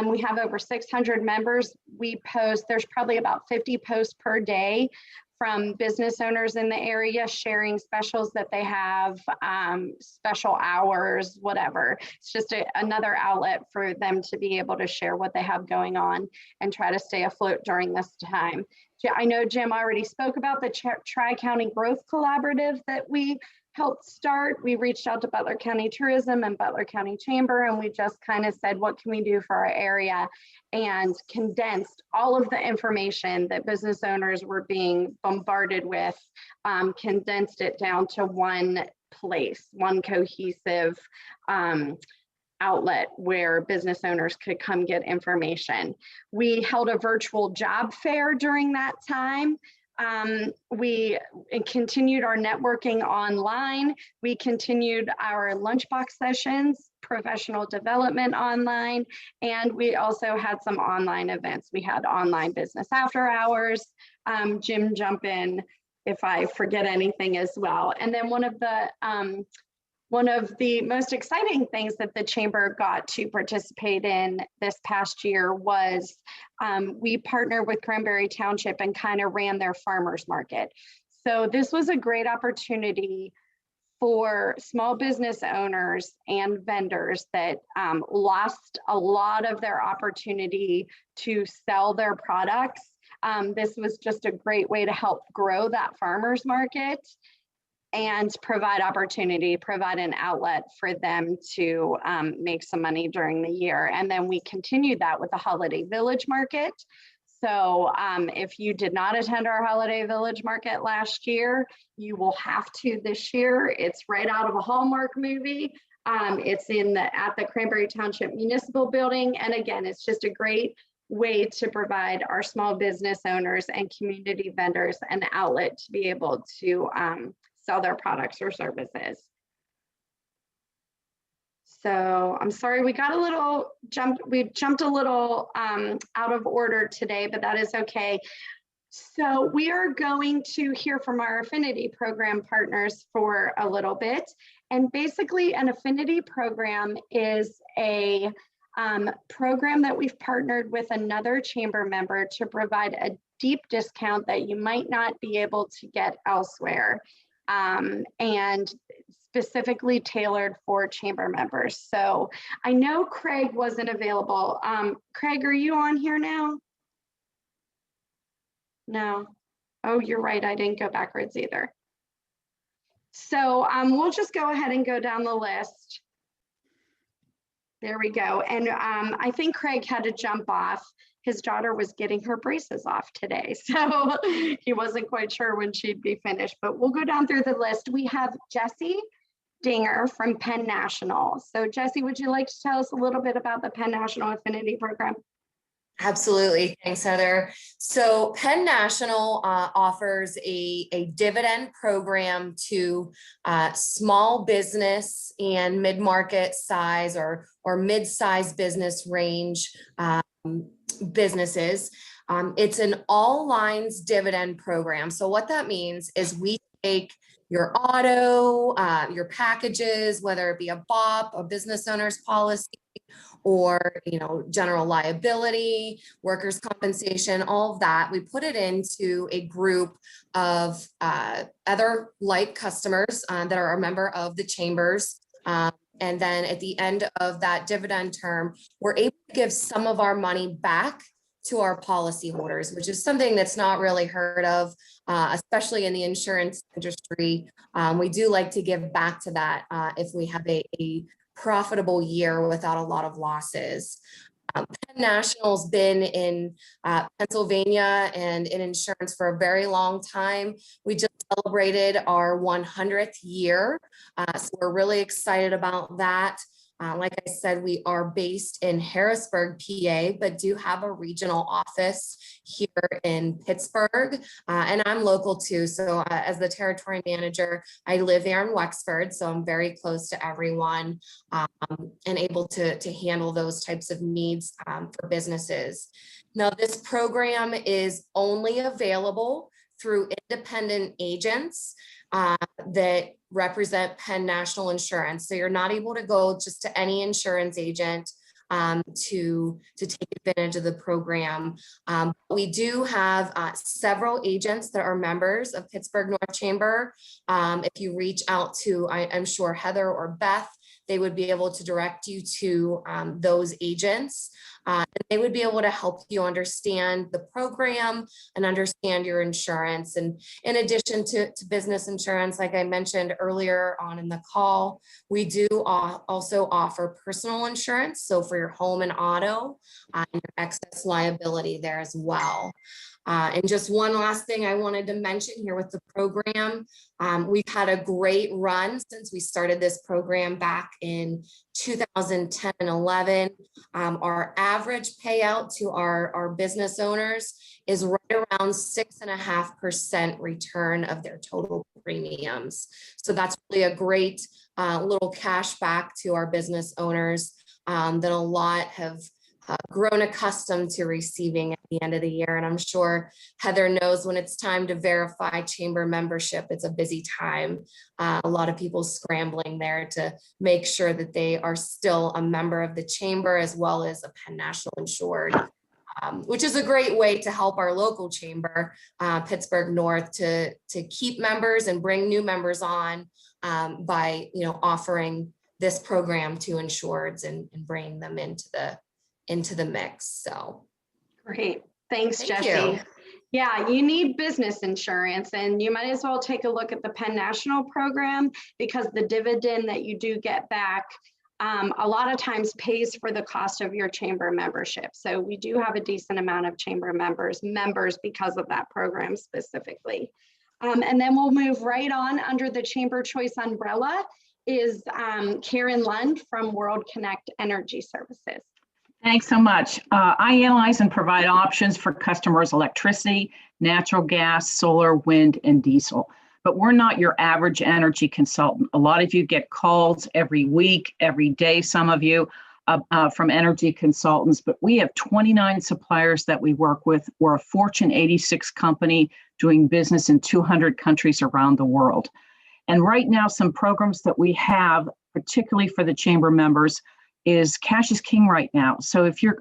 S24: We have over 600 members. We post, there's probably about 50 posts per day from business owners in the area sharing specials that they have, special hours, whatever. It's just another outlet for them to be able to share what they have going on and try to stay afloat during this time. I know Jim already spoke about the Tri-County Growth Collaborative that we helped start. We reached out to Butler County Tourism and Butler County Chamber, and we just kind of said, what can we do for our area? And condensed all of the information that business owners were being bombarded with, condensed it down to one place, one cohesive outlet where business owners could come get information. We held a virtual job fair during that time. We continued our networking online. We continued our lunchbox sessions, professional development online, and we also had some online events. We had online business after hours. Jim, jump in if I forget anything as well. And then one of the most exciting things that the chamber got to participate in this past year was we partnered with Cranberry Township and kind of ran their farmers market. So this was a great opportunity for small business owners and vendors that lost a lot of their opportunity to sell their products. This was just a great way to help grow that farmers market and provide opportunity, provide an outlet for them to make some money during the year. And then we continued that with the Holiday Village Market. So if you did not attend our Holiday Village Market last year, you will have to this year. It's right out of a Hallmark movie. It's at the Cranberry Township Municipal Building. And again, it's just a great way to provide our small business owners and community vendors an outlet to be able to sell their products or services. So I'm sorry, we got a little we jumped a little out of order today, but that is okay. So we are going to hear from our affinity program partners for a little bit. And basically an affinity program is a program that we've partnered with another chamber member to provide a deep discount that you might not be able to get elsewhere. And specifically tailored for chamber members. So I know Craig wasn't available. Craig, are you on here now? No. Oh, you're right. I didn't go backwards either. So we'll just go ahead and go down the list. There we go. And I think Craig had to jump off. His daughter was getting her braces off today, so he wasn't quite sure when she'd be finished, but we'll go down through the list. We have Jesse Dinger from Penn National. So Jesse, would you like to tell us a little bit about the Penn National Affinity Program?
S6: Absolutely. Thanks, Heather. So Penn National offers a dividend program to small business and mid-market size or mid-size business range businesses. It's an all lines dividend program. So what that means is we take your auto, your packages, whether it be a BOP, a business owner's policy, or general liability, workers' compensation, all of that. We put it into a group of other like customers that are a member of the chambers. And then at the end of that dividend term, we're able to give some of our money back to our policyholders, which is something that's not really heard of, especially in the insurance industry. We do like to give back to that if we have a profitable year without a lot of losses. Penn National's been in Pennsylvania and in insurance for a very long time. We just celebrated our 100th year, so we're really excited about that. Like I said, we are based in Harrisburg, PA, but do have a regional office here in Pittsburgh, and I'm local too. So as the territory manager, I live here in Wexford, so I'm very close to everyone and able to handle those types of needs for businesses. Now, this program is only available through independent agents that represent Penn National Insurance. So you're not able to go just to any insurance agent to take advantage of the program. We do have several agents that are members of Pittsburgh North Chamber. If you reach out to, I'm sure Heather or Beth, they would be able to direct you to those agents. And they would be able to help you understand the program and understand your insurance. And in addition to business insurance, like I mentioned earlier on in the call, we do also offer personal insurance. So for your home and auto and your excess liability there as well. And just one last thing I wanted to mention here with the program, we've had a great run since we started this program back in 2010 and 11. Our average payout to our business owners is right around 6.5% return of their total premiums. So that's really a great little cash back to our business owners that a lot have grown accustomed to receiving at the end of the year. And I'm sure Heather knows when it's time to verify chamber membership, it's a busy time. A lot of people scrambling there to make sure that they are still a member of the chamber as well as a Penn National insured, which is a great way to help our local chamber, Pittsburgh North, to keep members and bring new members on by offering this program to insureds and bringing them into the mix. So
S24: great. Thanks,
S6: Thank
S24: Jessie.
S6: you.
S24: Yeah, you need business insurance, and you might as well take a look at the Penn National program, because the dividend that you do get back a lot of times pays for the cost of your chamber membership. So we do have a decent amount of chamber members because of that program specifically. And then we'll move right on under the Chamber Choice umbrella is Karen Lund from World Connect Energy Services.
S7: Thanks so much. I analyze and provide options for customers' electricity, natural gas, solar, wind, and diesel. But we're not your average energy consultant. A lot of you get calls every week, every day, some of you, from energy consultants. But we have 29 suppliers that we work with. We're a Fortune 86 company doing business in 200 countries around the world. And right now, some programs that we have, particularly for the chamber members, is cash is king right now. So if you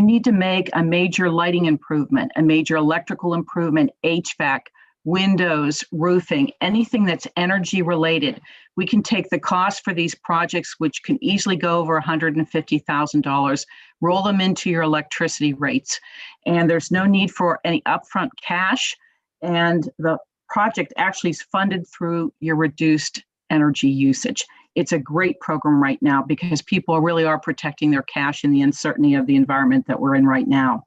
S7: need to make a major lighting improvement, a major electrical improvement, HVAC, windows, roofing, anything that's energy related, we can take the cost for these projects, which can easily go over $150,000, roll them into your electricity rates. And there's no need for any upfront cash. And the project actually is funded through your reduced energy usage. It's a great program right now because people really are protecting their cash in the uncertainty of the environment that we're in right now.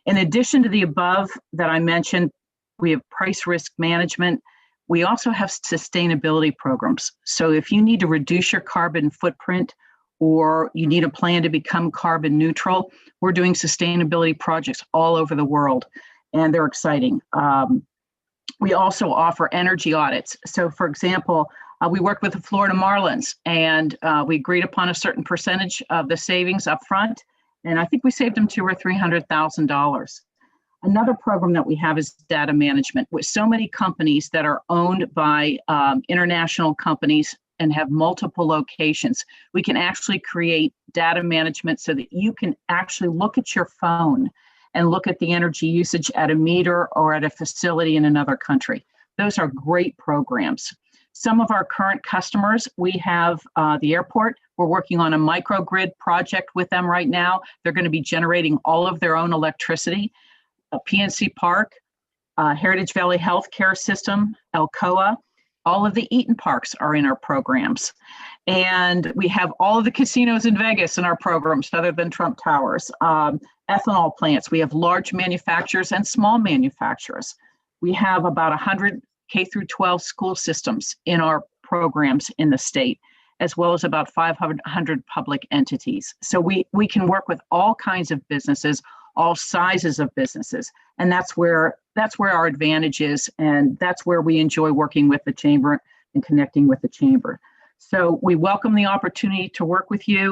S7: In addition to the above that I mentioned, we have price risk management. We also have sustainability programs. So if you need to reduce your carbon footprint or you need a plan to become carbon neutral, we're doing sustainability projects all over the world, and they're exciting. We also offer energy audits. So for example, we worked with the Florida Marlins, and we agreed upon a certain percentage of the savings up front, and I think we saved them $200,000 or $300,000. Another program that we have is data management. With so many companies that are owned by international companies and have multiple locations, we can actually create data management so that you can actually look at your phone and look at the energy usage at a meter or at a facility in another country. Those are great programs. Some of our current customers, we have the airport. We're working on a microgrid project with them right now. They're going to be generating all of their own electricity. PNC Park, Heritage Valley Healthcare System, Alcoa, all of the Eaton Parks are in our programs. And we have all of the casinos in Vegas in our programs, other than Trump Towers. Ethanol plants, we have large manufacturers and small manufacturers. We have about 100 K through 12 school systems in our programs in the state, as well as about 500 public entities. So we can work with all kinds of businesses, all sizes of businesses. And that's where our advantage is. And that's where we enjoy working with the chamber and connecting with the chamber. So we welcome the opportunity to work with you,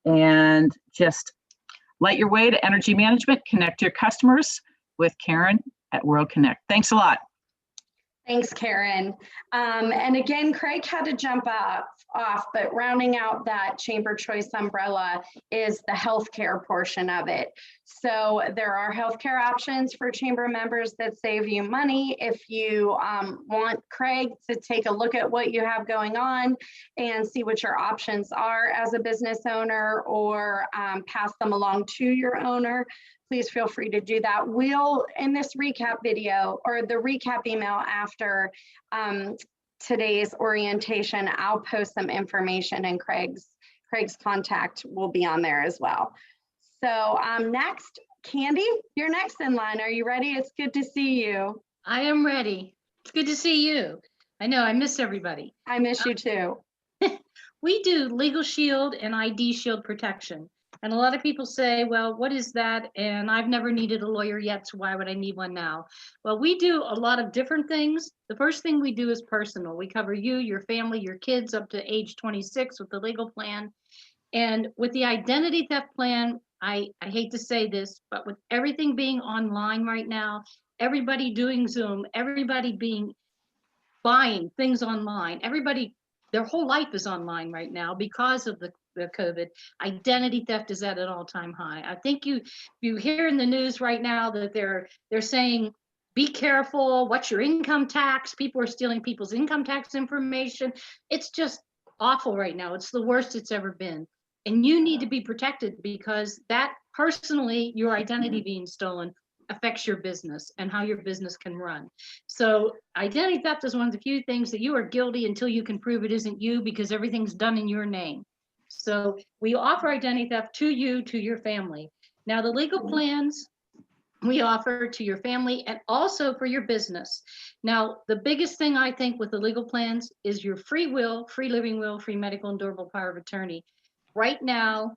S7: and just light your way to energy management, connect your customers with Karen at World Connect. Thanks a lot.
S24: Thanks, Karen. And again, Craig had to jump off, but rounding out that Chamber Choice umbrella is the healthcare portion of it. So there are healthcare options for Chamber members that save you money. If you want Craig to take a look at what you have going on and see what your options are as a business owner, or pass them along to your owner, please feel free to do that. We'll, in this recap video or the recap email after today's orientation, I'll post some information, and Craig's contact will be on there as well. So next, Candy, you're next in line. Are you ready? It's good to see you.
S8: I am ready. It's good to see you. I know, I miss everybody.
S24: I miss you too.
S8: We do Legal Shield and ID Shield protection. And a lot of people say, well, what is that? And I've never needed a lawyer yet, so why would I need one now? Well, we do a lot of different things. The first thing we do is personal. We cover you, your family, your kids up to age 26 with the legal plan. And with the identity theft plan, I hate to say this, but with everything being online right now, everybody doing Zoom, everybody buying things online, everybody, their whole life is online right now because of the COVID. Identity theft is at an all-time high. I think you hear in the news right now that they're saying, be careful, what's your income tax? People are stealing people's income tax information. It's just awful right now. It's the worst it's ever been. And you need to be protected, because that personally, your identity being stolen affects your business and how your business can run. So identity theft is one of the few things that you are guilty until you can prove it isn't you, because everything's done in your name. So we offer identity theft to you, to your family. Now the legal plans we offer to your family and also for your business. Now, the biggest thing I think with the legal plans is your free will, free living will, free medical and durable power of attorney. Right now,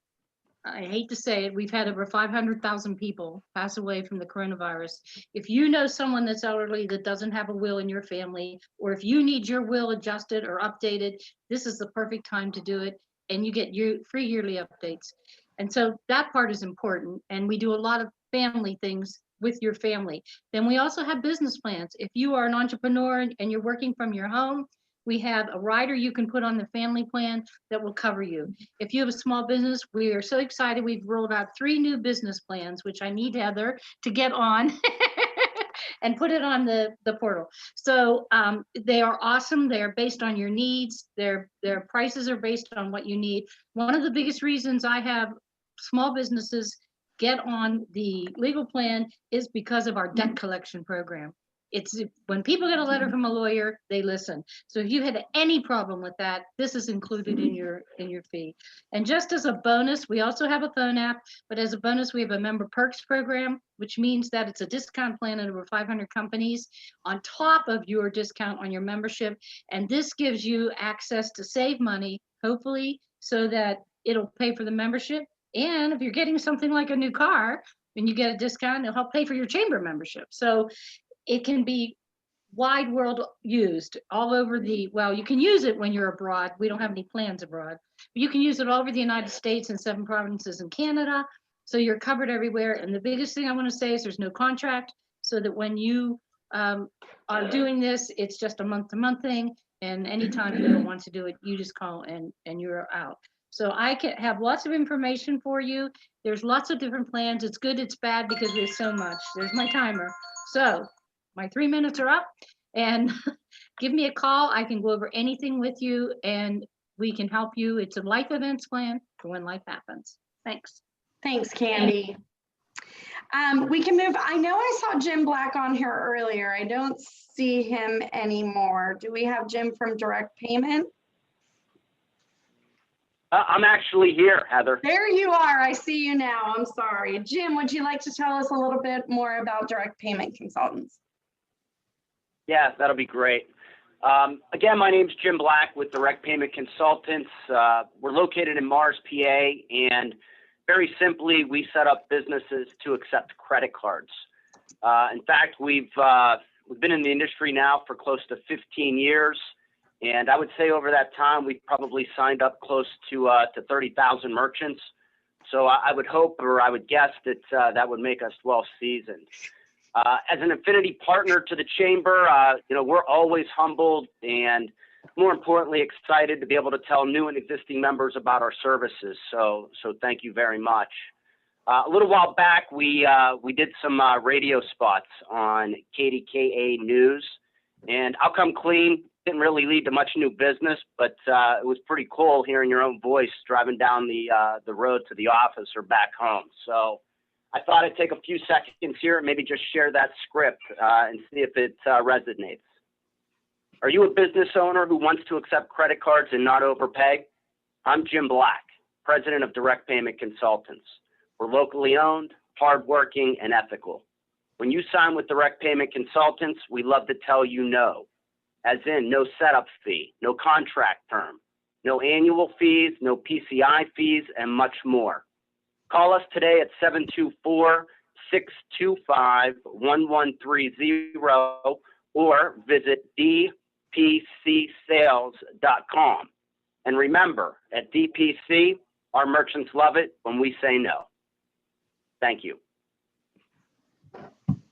S8: I hate to say it, we've had over 500,000 people pass away from the coronavirus. If you know someone that's elderly that doesn't have a will in your family, or if you need your will adjusted or updated, this is the perfect time to do it. And you get your free yearly updates. And so that part is important. And we do a lot of family things with your family. Then we also have business plans. If you are an entrepreneur and you're working from your home, we have a rider you can put on the family plan that will cover you. If you have a small business, we are so excited. We've rolled out 3 new business plans, which I need Heather to get on and put it on the portal. So they are awesome. They are based on your needs. Their prices are based on what you need. One of the biggest reasons I have small businesses get on the legal plan is because of our debt collection program. It's when people get a letter from a lawyer, they listen. So if you had any problem with that, this is included in your fee. And just as a bonus, we also have a phone app, but as a bonus, we have a member perks program, which means that it's a discount plan at over 500 companies on top of your discount on your membership. And this gives you access to save money, hopefully, so that it'll pay for the membership. And if you're getting something like a new car and you get a discount, it'll help pay for your chamber membership. So it can be wide world used all over well, you can use it when you're abroad. We don't have any plans abroad, but you can use it all over the United States and 7 provinces in Canada. So you're covered everywhere. And the biggest thing I want to say is there's no contract, so that when you are doing this, it's just a month-to-month thing. And anytime you don't want to do it, you just call and you're out. So I can have lots of information for you. There's lots of different plans. It's good, it's bad, because there's so much. There's my timer. So my 3 minutes are up, and give me a call. I can go over anything with you and we can help you. It's a life events plan for when life happens. Thanks.
S24: Thanks, Candy. We can move. I know I saw Jim Black on here earlier. I don't see him anymore. Do we have Jim from Direct Payment?
S9: I'm actually here, Heather.
S24: There you are. I see you now. I'm sorry. Jim, would you like to tell us a little bit more about Direct Payment Consultants?
S9: Yeah, that'll be great. Again, my name's Jim Black with Direct Payment Consultants. We're located in Mars, PA, and very simply, we set up businesses to accept credit cards. In fact, we've been in the industry now for close to 15 years. And I would say over that time, we've probably signed up close to 30,000 merchants. So I would hope, or I would guess that that would make us well seasoned. As an affinity partner to the Chamber, we're always humbled and more importantly, excited to be able to tell new and existing members about our services. So thank you very much. A little while back, we did some radio spots on KDKA News, and I'll come clean. Didn't really lead to much new business, but it was pretty cool hearing your own voice driving down the road to the office or back home. So I thought I'd take a few seconds here and maybe just share that script and see if it resonates. Are you a business owner who wants to accept credit cards and not overpay? I'm Jim Black, president of Direct Payment Consultants. We're locally owned, hardworking, and ethical. When you sign with Direct Payment Consultants, we love to tell you no, as in no setup fee, no contract term, no annual fees, no PCI fees, and much more. Call us today at 724-625-1130 or visit dpcsales.com. And remember, at DPC, our merchants love it when we say no. Thank you.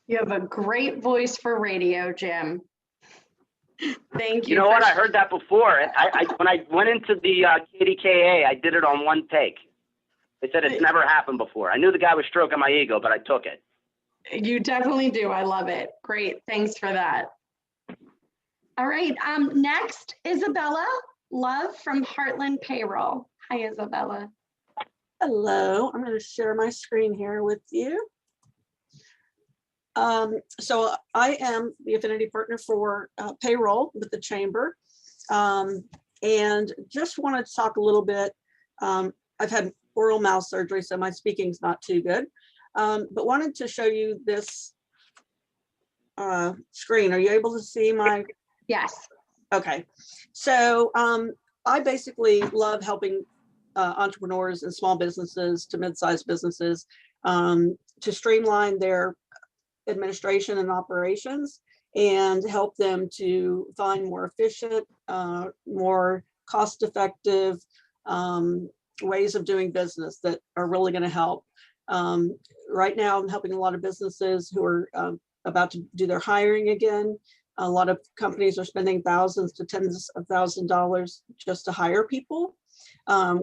S24: You have a great voice for radio, Jim. Thank you.
S9: You know what? I heard that before. When I went into the KDKA, I did it on one take. They said it's never happened before. I knew the guy was stroking my ego, but I took it.
S24: You definitely do. I love it. Great. Thanks for that. All right. Next, Isabella Love from Heartland Payroll. Hi, Isabella.
S10: Hello. I'm going to share my screen here with you. So I am the affinity partner for payroll with the Chamber, and just wanted to talk a little bit. I've had oral mouth surgery, so my speaking's not too good, but wanted to show you this screen. Are you able to see my?
S24: Yes.
S10: Okay. So I basically love helping entrepreneurs and small businesses to mid-sized businesses to streamline their administration and operations and help them to find more efficient, more cost-effective ways of doing business that are really going to help. Right now, I'm helping a lot of businesses who are about to do their hiring again. A lot of companies are spending thousands to tens of thousands of dollars just to hire people.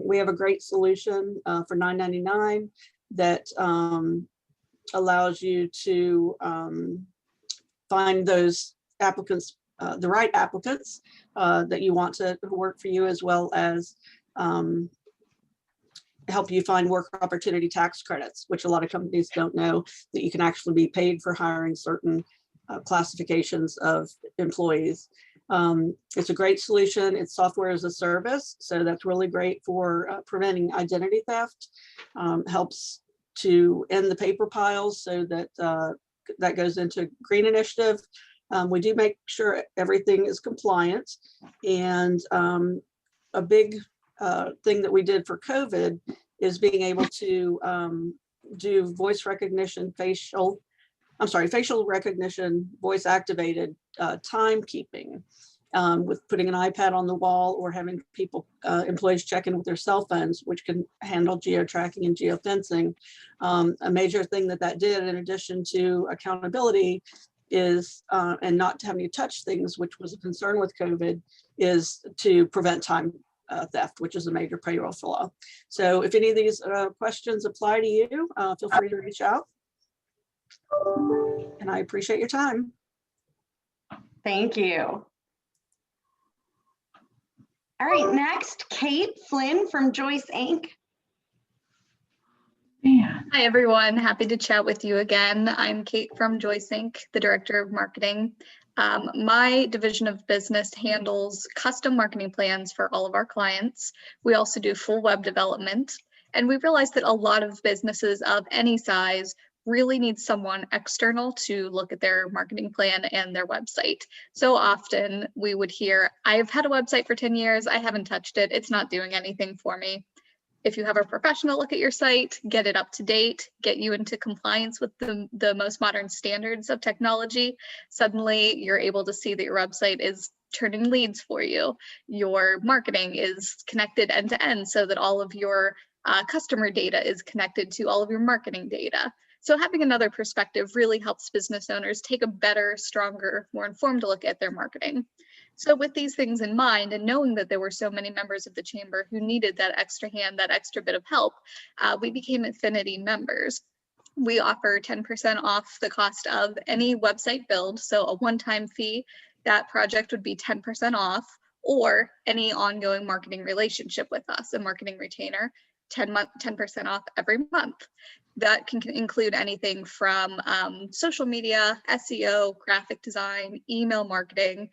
S10: We have a great solution for $9.99 that allows you to find those applicants, the right applicants that you want to work for you, as well as help you find work opportunity tax credits, which a lot of companies don't know that you can actually be paid for hiring certain classifications of employees. It's a great solution. It's software as a service, so that's really great for preventing identity theft. Helps to end the paper piles, so that that goes into Green Initiative. We do make sure everything is compliant, and a big thing that we did for COVID is being able to do voice recognition, facial recognition, voice activated timekeeping with putting an iPad on the wall or having people, employees check in with their cell phones, which can handle geo-tracking and geofencing. A major thing that did, in addition to accountability, is, and not having to touch things, which was a concern with COVID, is to prevent time theft, which is a major payroll flaw. So if any of these questions apply to you, feel free to reach out. And I appreciate your time.
S24: Thank you. All right, next, Kate Flynn from Joyce Inc.
S11: Hi, everyone. Happy to chat with you again. I'm Kate from Joyce Inc., the Director of Marketing. My division of business handles custom marketing plans for all of our clients. We also do full web development. And we realized that a lot of businesses of any size really need someone external to look at their marketing plan and their website. So often we would hear, I've had a website for 10 years, I haven't touched it, it's not doing anything for me. If you have a professional look at your site, get it up to date, get you into compliance with the most modern standards of technology, suddenly you're able to see that your website is turning leads for you. Your marketing is connected end to end so that all of your customer data is connected to all of your marketing data. So having another perspective really helps business owners take a better, stronger, more informed look at their marketing. So with these things in mind, and knowing that there were so many members of the chamber who needed that extra hand, that extra bit of help, we became Affinity members. We offer 10% off the cost of any website build, so a one-time fee. That project would be 10% off, or any ongoing marketing relationship with us, a marketing retainer, 10% off every month. That can include anything from social media, SEO, graphic design, email marketing,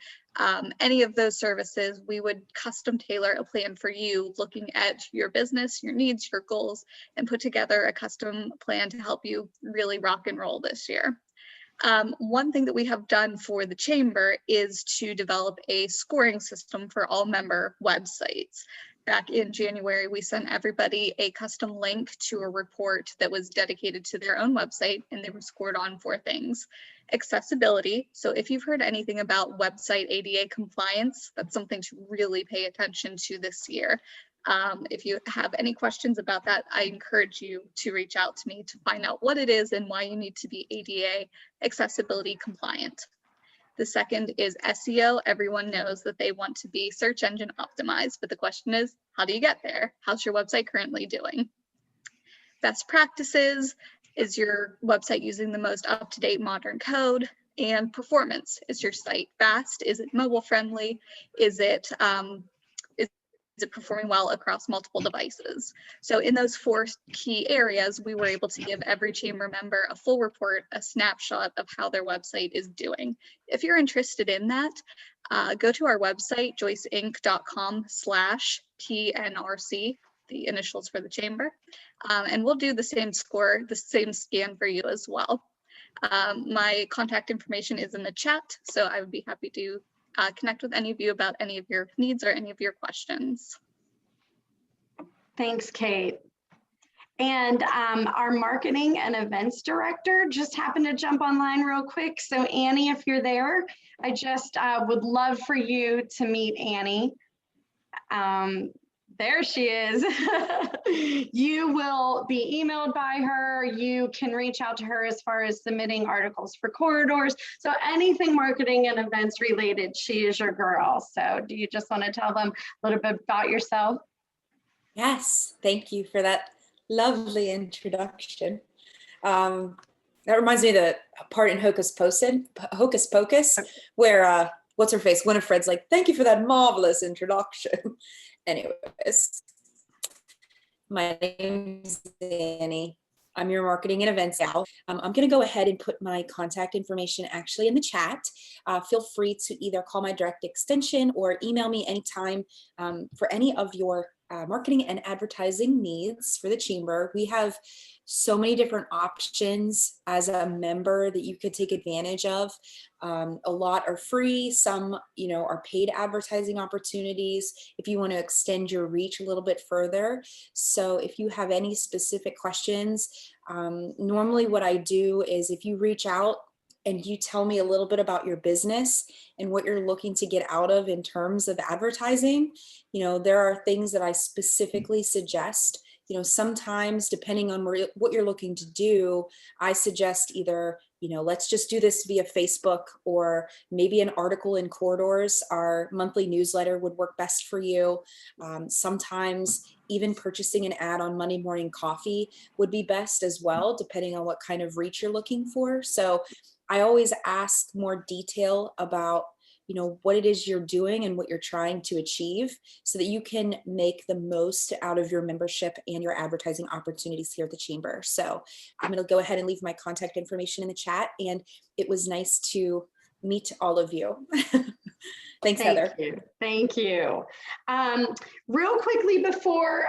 S11: any of those services. We would custom tailor a plan for you, looking at your business, your needs, your goals, and put together a custom plan to help you really rock and roll this year. One thing that we have done for the chamber is to develop a scoring system for all member websites. Back in January, we sent everybody a custom link to a report that was dedicated to their own website, and they were scored on 4 things. Accessibility. So if you've heard anything about website ADA compliance, that's something to really pay attention to this year. If you have any questions about that, I encourage you to reach out to me to find out what it is and why you need to be ADA accessibility compliant. The second is SEO. Everyone knows that they want to be search engine optimized, but the question is, how do you get there? How's your website currently doing? Best practices. Is your website using the most up-to-date modern code? And performance. Is your site fast? Is it mobile friendly? Is it performing well across multiple devices? So in those 4 key areas, we were able to give every chamber member a full report, a snapshot of how their website is doing. If you're interested in that, go to our website, joyceinc.com/TNRC, the initials for the chamber, and we'll do the same scan for you as well. My contact information is in the chat, so I would be happy to connect with any of you about any of your needs or any of your questions.
S24: Thanks, Kate. And our marketing and events director just happened to jump online real quick. So Annie, if you're there, I just would love for you to meet Annie. There she is. You will be emailed by her. You can reach out to her as far as submitting articles for corridors. So anything marketing and events related, she is your girl. So do you just want to tell them a little bit about yourself?
S12: Yes, thank you for that lovely introduction. That reminds me of the part in Hocus Pocus, where what's her face? Winifred's like, thank you for that marvelous introduction. Anyways, my name's Annie. I'm your marketing and events gal. I'm going to go ahead and put my contact information actually in the chat. Feel free to either call my direct extension or email me anytime for any of your marketing and advertising needs for the chamber. We have so many different options as a member that you could take advantage of. A lot are free, some, are paid advertising opportunities if you want to extend your reach a little bit further. So if you have any specific questions, normally what I do is if you reach out and you tell me a little bit about your business and what you're looking to get out of in terms of advertising, there are things that I specifically suggest. Sometimes depending on what you're looking to do, I suggest either, let's just do this via Facebook, or maybe an article in Corridors, our monthly newsletter, would work best for you. Sometimes even purchasing an ad on Monday Morning Coffee would be best as well, depending on what kind of reach you're looking for. So I always ask more detail about what it is you're doing and what you're trying to achieve, so that you can make the most out of your membership and your advertising opportunities here at the chamber. So I'm going to go ahead and leave my contact information in the chat, and it was nice to meet all of you. Thanks, Heather.
S24: Thank you. Real quickly before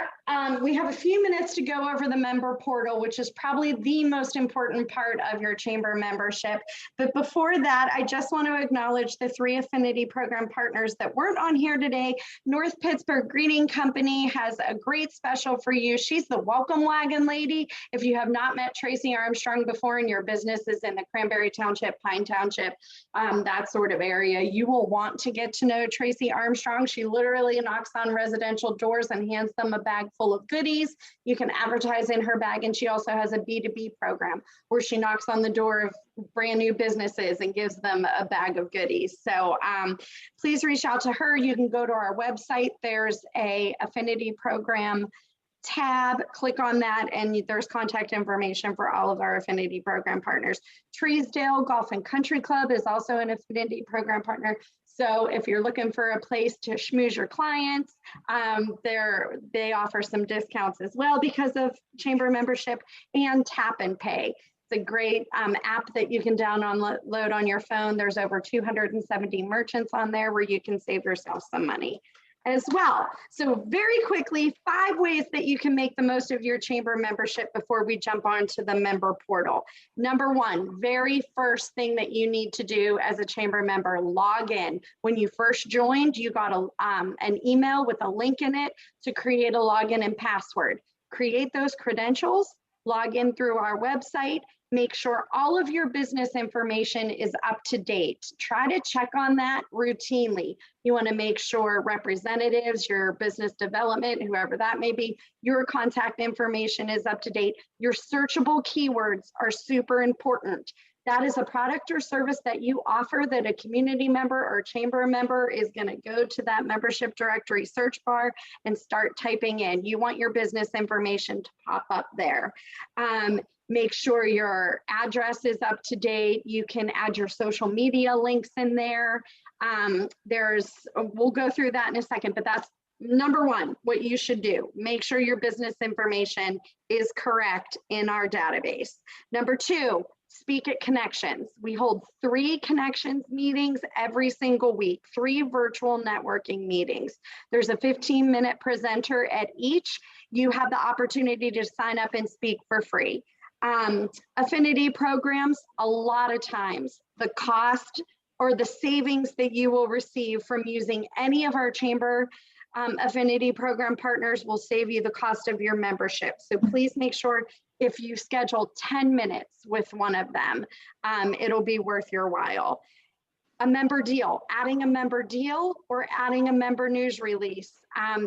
S24: we have a few minutes to go over the member portal, which is probably the most important part of your chamber membership. But before that, I just want to acknowledge the 3 affinity program partners that weren't on here today. North Pittsburgh Greeting Company has a great special for you. She's the welcome wagon lady. If you have not met Tracy Armstrong before and your business is in the Cranberry Township, Pine Township, that sort of area, you will want to get to know Tracy Armstrong. She literally knocks on residential doors and hands them a bag full of goodies. You can advertise in her bag, and she also has a B2B program where she knocks on the door of brand new businesses and gives them a bag of goodies. So please reach out to her. You can go to our website. There's a affinity program tab, click on that, and there's contact information for all of our affinity program partners. Treesdale Golf and Country Club is also an affinity program partner. So if you're looking for a place to schmooze your clients, they offer some discounts as well because of chamber membership. And Tap and Pay. It's a great app that you can download on your phone. There's over 270 merchants on there where you can save yourself some money as well. So very quickly, 5 ways that you can make the most of your chamber membership before we jump onto the member portal. Number 1, very first thing that you need to do as a chamber member, log in. When you first joined, you got an email with a link in it to create a login and password. Create those credentials, log in through our website, make sure all of your business information is up to date. Try to check on that routinely. You want to make sure representatives, your business development, whoever that may be, your contact information is up to date. Your searchable keywords are super important. That is a product or service that you offer that a community member or chamber member is going to go to that membership directory search bar and start typing in. You want your business information to pop up there. Make sure your address is up to date. You can add your social media links in there. We'll go through that in a second, but that's number 1, what you should do. Make sure your business information is correct in our database. Number 2, speak at Connections. We hold 3 Connections meetings every single week, 3 virtual networking meetings. There's a 15-minute presenter at each. You have the opportunity to sign up and speak for free. Affinity programs, a lot of times the cost or the savings that you will receive from using any of our chamber affinity program partners will save you the cost of your membership. So please make sure if you schedule 10 minutes with one of them, it'll be worth your while. A member deal, adding a member deal or adding a member news release.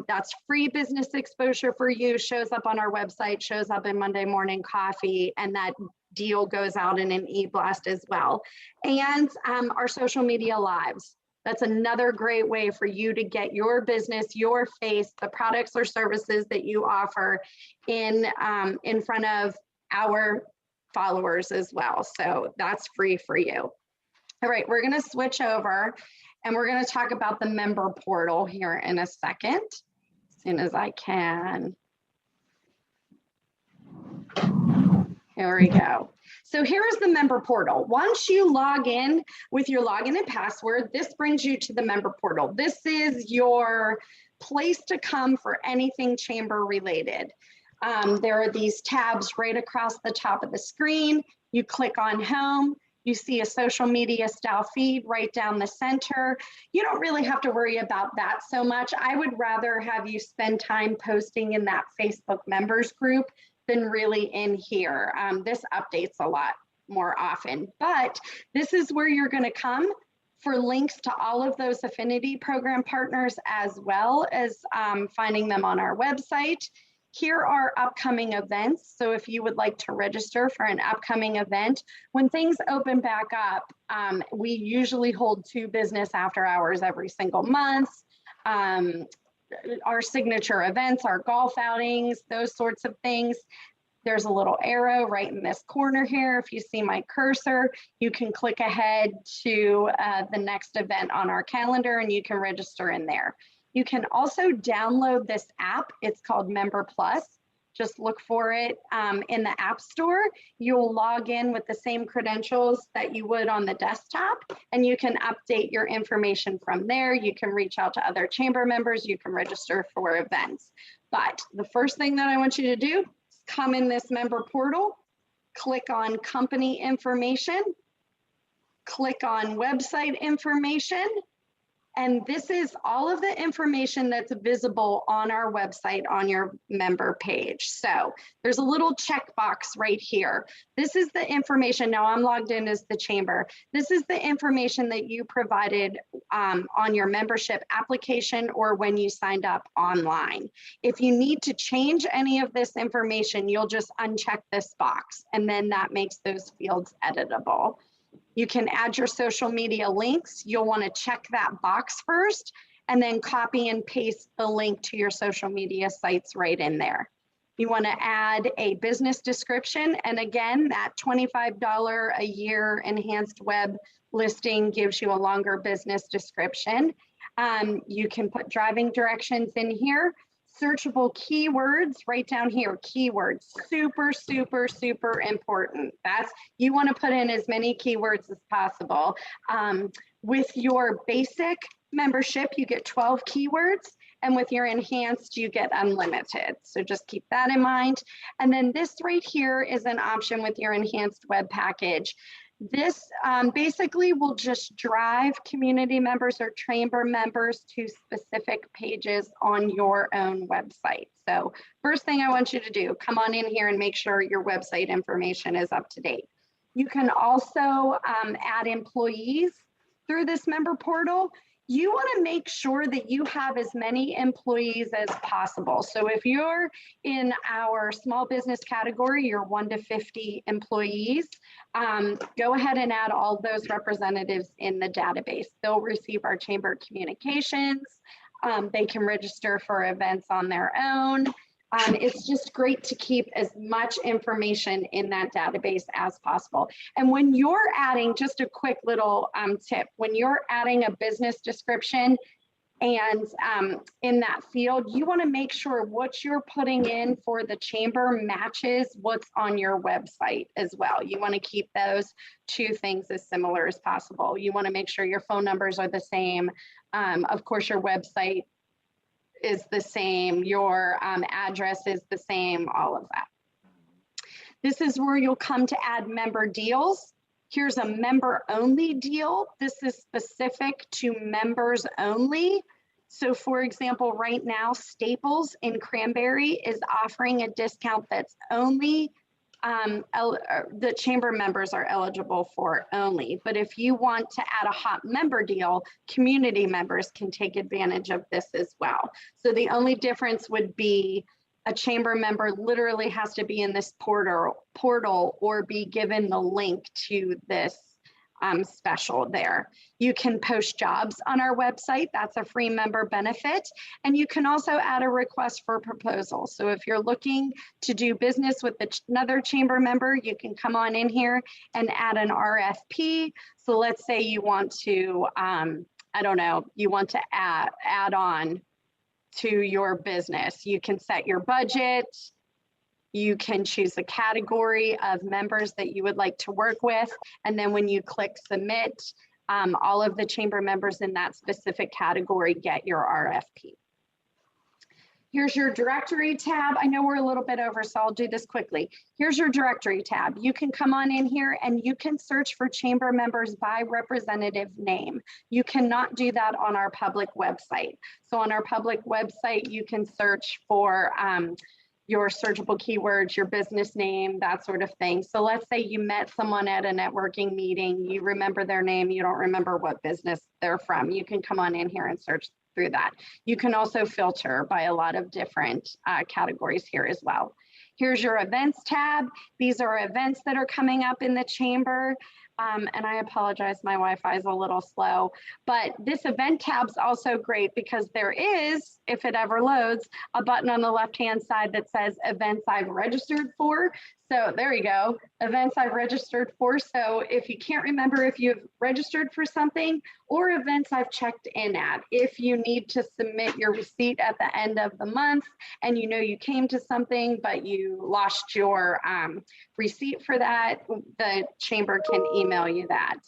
S24: That's free business exposure for you, shows up on our website, shows up in Monday Morning Coffee, and that deal goes out in an e-blast as well. And our social media lives. That's another great way for you to get your business, your face, the products or services that you offer in front of our followers as well. So that's free for you. All right, we're going to switch over and we're going to talk about the member portal here in a second, as soon as I can. Here we go. So here is the member portal. Once you log in with your login and password, this brings you to the member portal. This is your place to come for anything chamber related. There are these tabs right across the top of the screen. You click on home, you see a social media style feed right down the center. You don't really have to worry about that so much. I would rather have you spend time posting in that Facebook members group than really in here. This updates a lot more often, but this is where you're going to come for links to all of those affinity program partners, as well as finding them on our website. Here are upcoming events. So if you would like to register for an upcoming event, when things open back up, we usually hold 2 business after hours every single month. Our signature events, our golf outings, those sorts of things. There's a little arrow right in this corner here. If you see my cursor, you can click ahead to the next event on our calendar and you can register in there. You can also download this app. It's called Member Plus. Just look for it in the App Store. You'll log in with the same credentials that you would on the desktop, and you can update your information from there. You can reach out to other chamber members. You can register for events. But the first thing that I want you to do is come in this member portal, click on company information, click on website information, and this is all of the information that's visible on our website on your member page. So there's a little checkbox right here. This is the information. Now I'm logged in as the chamber. This is the information that you provided on your membership application or when you signed up online. If you need to change any of this information, you'll just uncheck this box, and then that makes those fields editable. You can add your social media links. You'll want to check that box first and then copy and paste the link to your social media sites right in there. You want to add a business description. And again, that $25 a year enhanced web listing gives you a longer business description. You can put driving directions in here. Searchable keywords right down here, keywords, super, super, super important. You want to put in as many keywords as possible. With your basic membership, you get 12 keywords, and with your enhanced, you get unlimited. So just keep that in mind. And then this right here is an option with your enhanced web package. This basically will just drive community members or chamber members to specific pages on your own website. So first thing I want you to do, come on in here and make sure your website information is up to date. You can also add employees through this member portal. You want to make sure that you have as many employees as possible. So if you're in our small business category, you're 1 to 50 employees, go ahead and add all those representatives in the database. They'll receive our chamber communications. They can register for events on their own. It's just great to keep as much information in that database as possible. And when you're adding, just a quick little tip, when you're adding a business description and in that field, you want to make sure what you're putting in for the chamber matches what's on your website as well. You want to keep those 2 things as similar as possible. You want to make sure your phone numbers are the same. Of course, your website is the same, your address is the same, all of that. This is where you'll come to add member deals. Here's a member only deal. This is specific to members only. So for example, right now, Staples in Cranberry is offering a discount that's only the chamber members are eligible for only. But if you want to add a hot member deal, community members can take advantage of this as well. So the only difference would be a chamber member literally has to be in this portal or be given the link to this special there. You can post jobs on our website. That's a free member benefit. And you can also add a request for proposal. So if you're looking to do business with another chamber member, you can come on in here and add an RFP. So let's say you want to, I don't know, you want to add on to your business. You can set your budget. You can choose a category of members that you would like to work with. And then when you click submit, all of the chamber members in that specific category get your RFP. Here's your directory tab. I know we're a little bit over, so I'll do this quickly. Here's your directory tab. You can come on in here and you can search for chamber members by representative name. You cannot do that on our public website. So on our public website, you can search for your searchable keywords, your business name, that sort of thing. So let's say you met someone at a networking meeting, you remember their name, you don't remember what business they're from. You can come on in here and search through that. You can also filter by a lot of different categories here as well. Here's your events tab. These are events that are coming up in the chamber. And I apologize, my Wi-Fi is a little slow, but this event tab's also great because there is, if it ever loads, a button on the left-hand side that says events I've registered for. So there you go, events I've registered for. So if you can't remember if you've registered for something or events I've checked in at, if you need to submit your receipt at the end of the month and you know you came to something, but you lost your receipt for that, the chamber can email you that.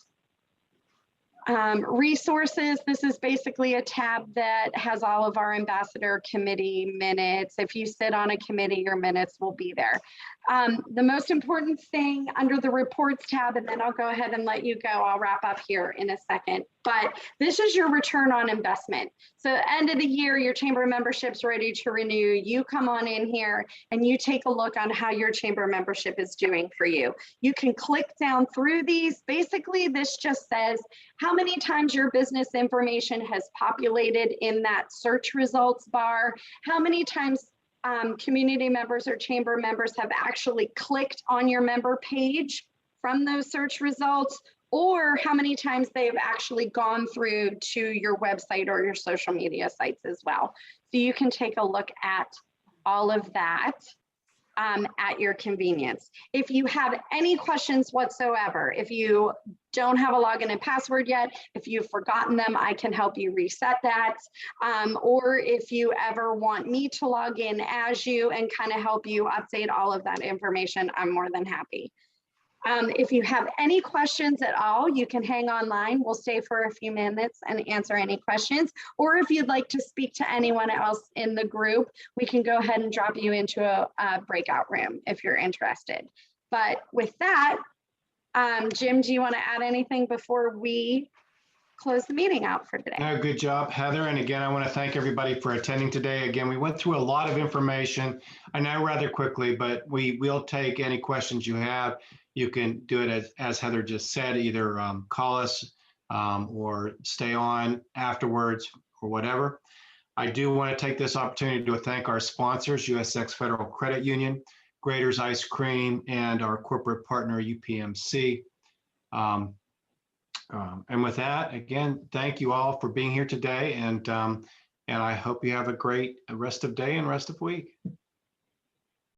S24: Resources, this is basically a tab that has all of our ambassador committee minutes. If you sit on a committee, your minutes will be there. The most important thing under the reports tab, and then I'll go ahead and let you go, I'll wrap up here in a second, but this is your return on investment. So end of the year, your chamber membership's ready to renew. You come on in here and you take a look on how your chamber membership is doing for you. You can click down through these. Basically, this just says how many times your business information has populated in that search results bar, how many times community members or chamber members have actually clicked on your member page from those search results, or how many times they've actually gone through to your website or your social media sites as well. So you can take a look at all of that at your convenience. If you have any questions whatsoever, if you don't have a login and password yet, if you've forgotten them, I can help you reset that. Or if you ever want me to log in as you and kind of help you update all of that information, I'm more than happy. If you have any questions at all, you can hang online. We'll stay for a few minutes and answer any questions. Or if you'd like to speak to anyone else in the group, we can go ahead and drop you into a breakout room if you're interested. But with that, Jim, do you want to add anything before we close the meeting out for today?
S1: No, good job, Heather. And again, I want to thank everybody for attending today. Again, we went through a lot of information. I know rather quickly, but we will take any questions you have. You can do it as Heather just said, either call us or stay on afterwards or whatever. I do want to take this opportunity to thank our sponsors, USX Federal Credit Union, Grader's Ice Cream, and our corporate partner, UPMC. And with that, again, thank you all for being here today. And I hope you have a great rest of day and rest of week.